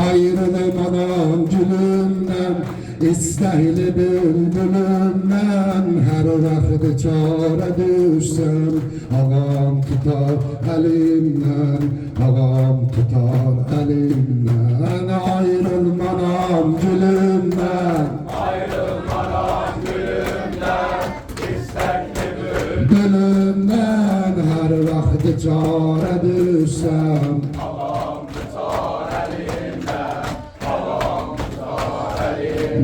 ayrılım anam gülümden, İstəyli bülbülümden, her vaxt çare düşsem, ağam tutar elimden, ağam tutar elimden, ayrılma anam gülümden, gülümden, her vaxt çare düşsem,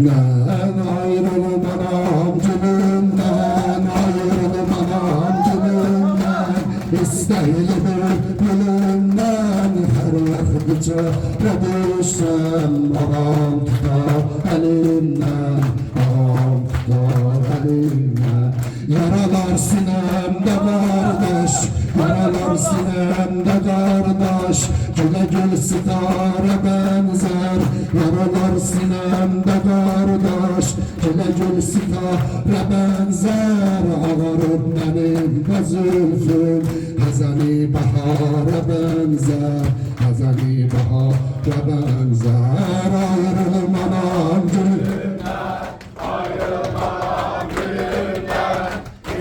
ben ayrılım anam gülümden, ayrılım anam gülümden, İstəyli bülbülümden, her vaxt çare düşsem, ağam tutar elimden, ağam tutar elimden. Yaralar sinemde kardeş, yaralar sinemde kardeş, güle gül sitare benzer. Yaralar sinemde kardeş, güle gül sitare benzer. Ağarım benim de zülfüm, hazani bahara benzer, hazani bahara benzer. Ayrılım anam gülümden, ayrılım anam gülümden,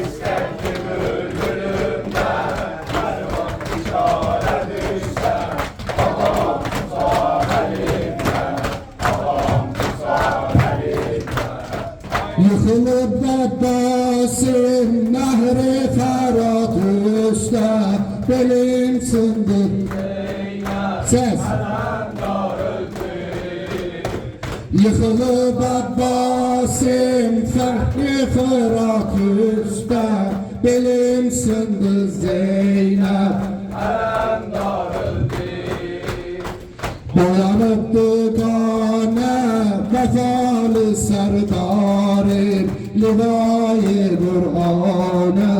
İstəkli bülbülümden, her vaxt çare düşsem, ağam tutar elimden, ağam tutar elimden. Yıkılıp Abbasim nehri Ferhat üstə, belim sındır ses. Yıkılıp Abbasim Fehri Fırat üstə, belim sındı Zeynep. Boyanıptı gane vefalı serdarim, livai Kur'an'a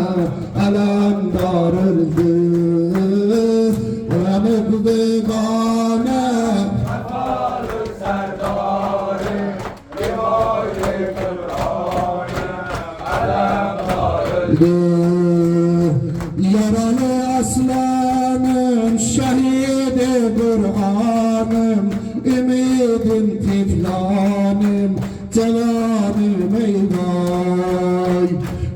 elem darıldı. Boyanıptı gane vefalı serdarim, livai Kur'an'a elem darıldı. Yaralı aslanım, şehidi Kur'an'ım, ümidim tiflanım, cevanım eyvay.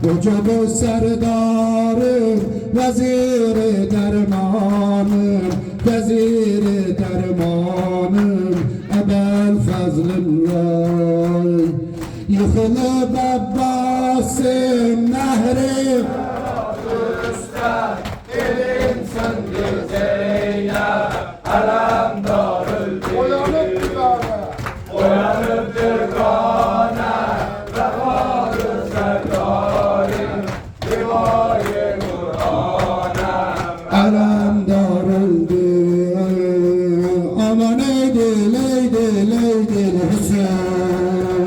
Koca serdarım, veziri dermanım, veziri dermanım, ebel fazlım vay. Yıkılıp Abbasim nehri elim söndü Zeynep, elem darıldı. Uyanıptır gane, vefalı serdarim, livai Kur'an'a elem darıldı. Aman eydil, eydil, eydil Hüseyin,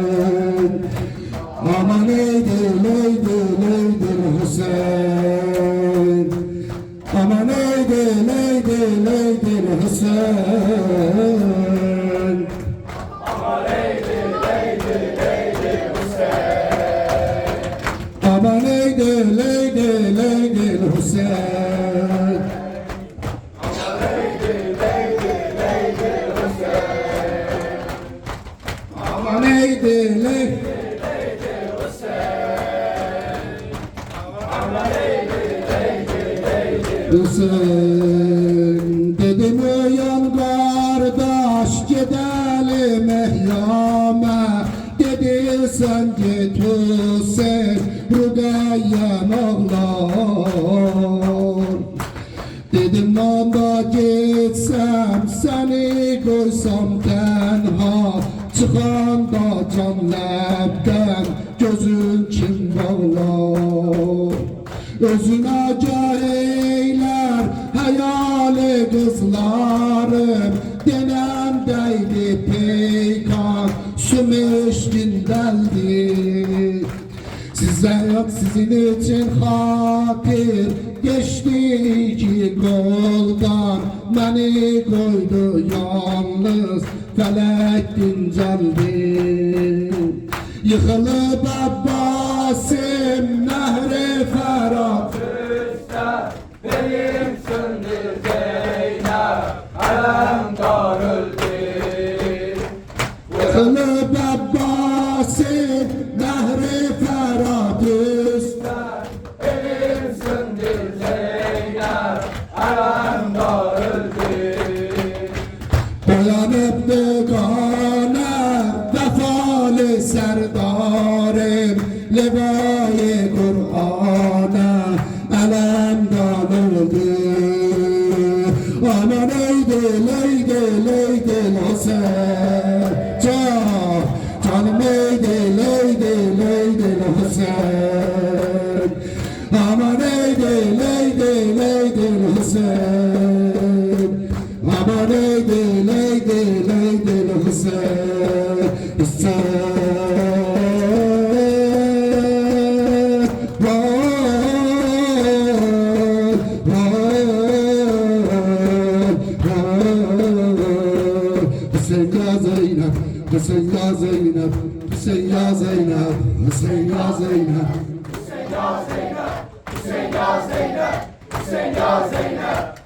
aman eydil, eydil, eydil Hüseyin, aman eydil, eydil, eydil Hüseyin, aman eydil, eydil, eydil Hüseyin, aman eydil, eydil, eydil Hüseyin, aman eydil, eydil, eydil Hüseyin, aman eydil, eydil. Hüseyin dedim uyan kardeş, gidelim ehyame. Dedi sen git Hüseyin, Rüqeyyem ağlar. Dedim nanda gitsem, seni koysam tenha, çıkanda can ləbdən, gözün kim bağlar. Özünə gah eylər hayali kızlarım, denem deydi peykan, sümüşkün deldi. Size yok sizin için hatir, geçti iki koldan, beni koydu yalnız, felek dinceldi. Yıkılıp Abbasim nehri Ferhat üstə, belim söndü Zeynep, بگانه وفال سردارم لوای قرآنه علم دانلده آمان ای دل ای دل ای دل حسین جانم ای دل ای دل ای دل حسین آمان ای دل ای دل ای دل حسین آمان ای دل ای دل ای دل حسین حسین یا زینب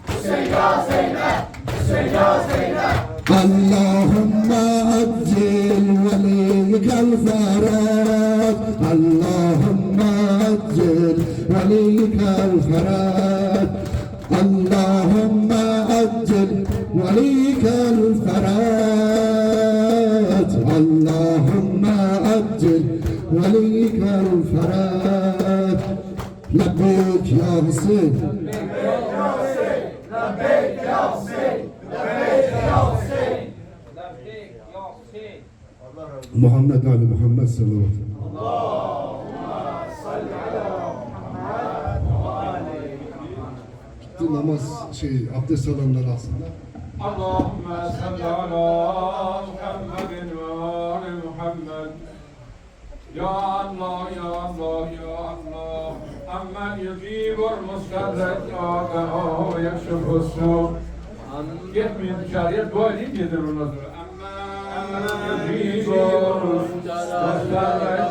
حسین یا زینب حسین یا زینب اللهم عجل وليك الفرج اللهم عجل وليك الفرج اللهم عجل وليك الفرج اللهم عجل وليك الفرج لبيك يا حسين لبيك يا حسين لبيك يا حسين محمد على محمد صلوات namaz abdest alanlar aslında. Allahümme salli ala Muhammedin ve ali Muhammed. Ya Allah, ya Allah, ya Allah. Ammen yujibur mustarret ağaha ve yakşuf husnu. Gitmeyin dışarıya, dua edin gidin ondan sonra. Ammen yujibur mustarret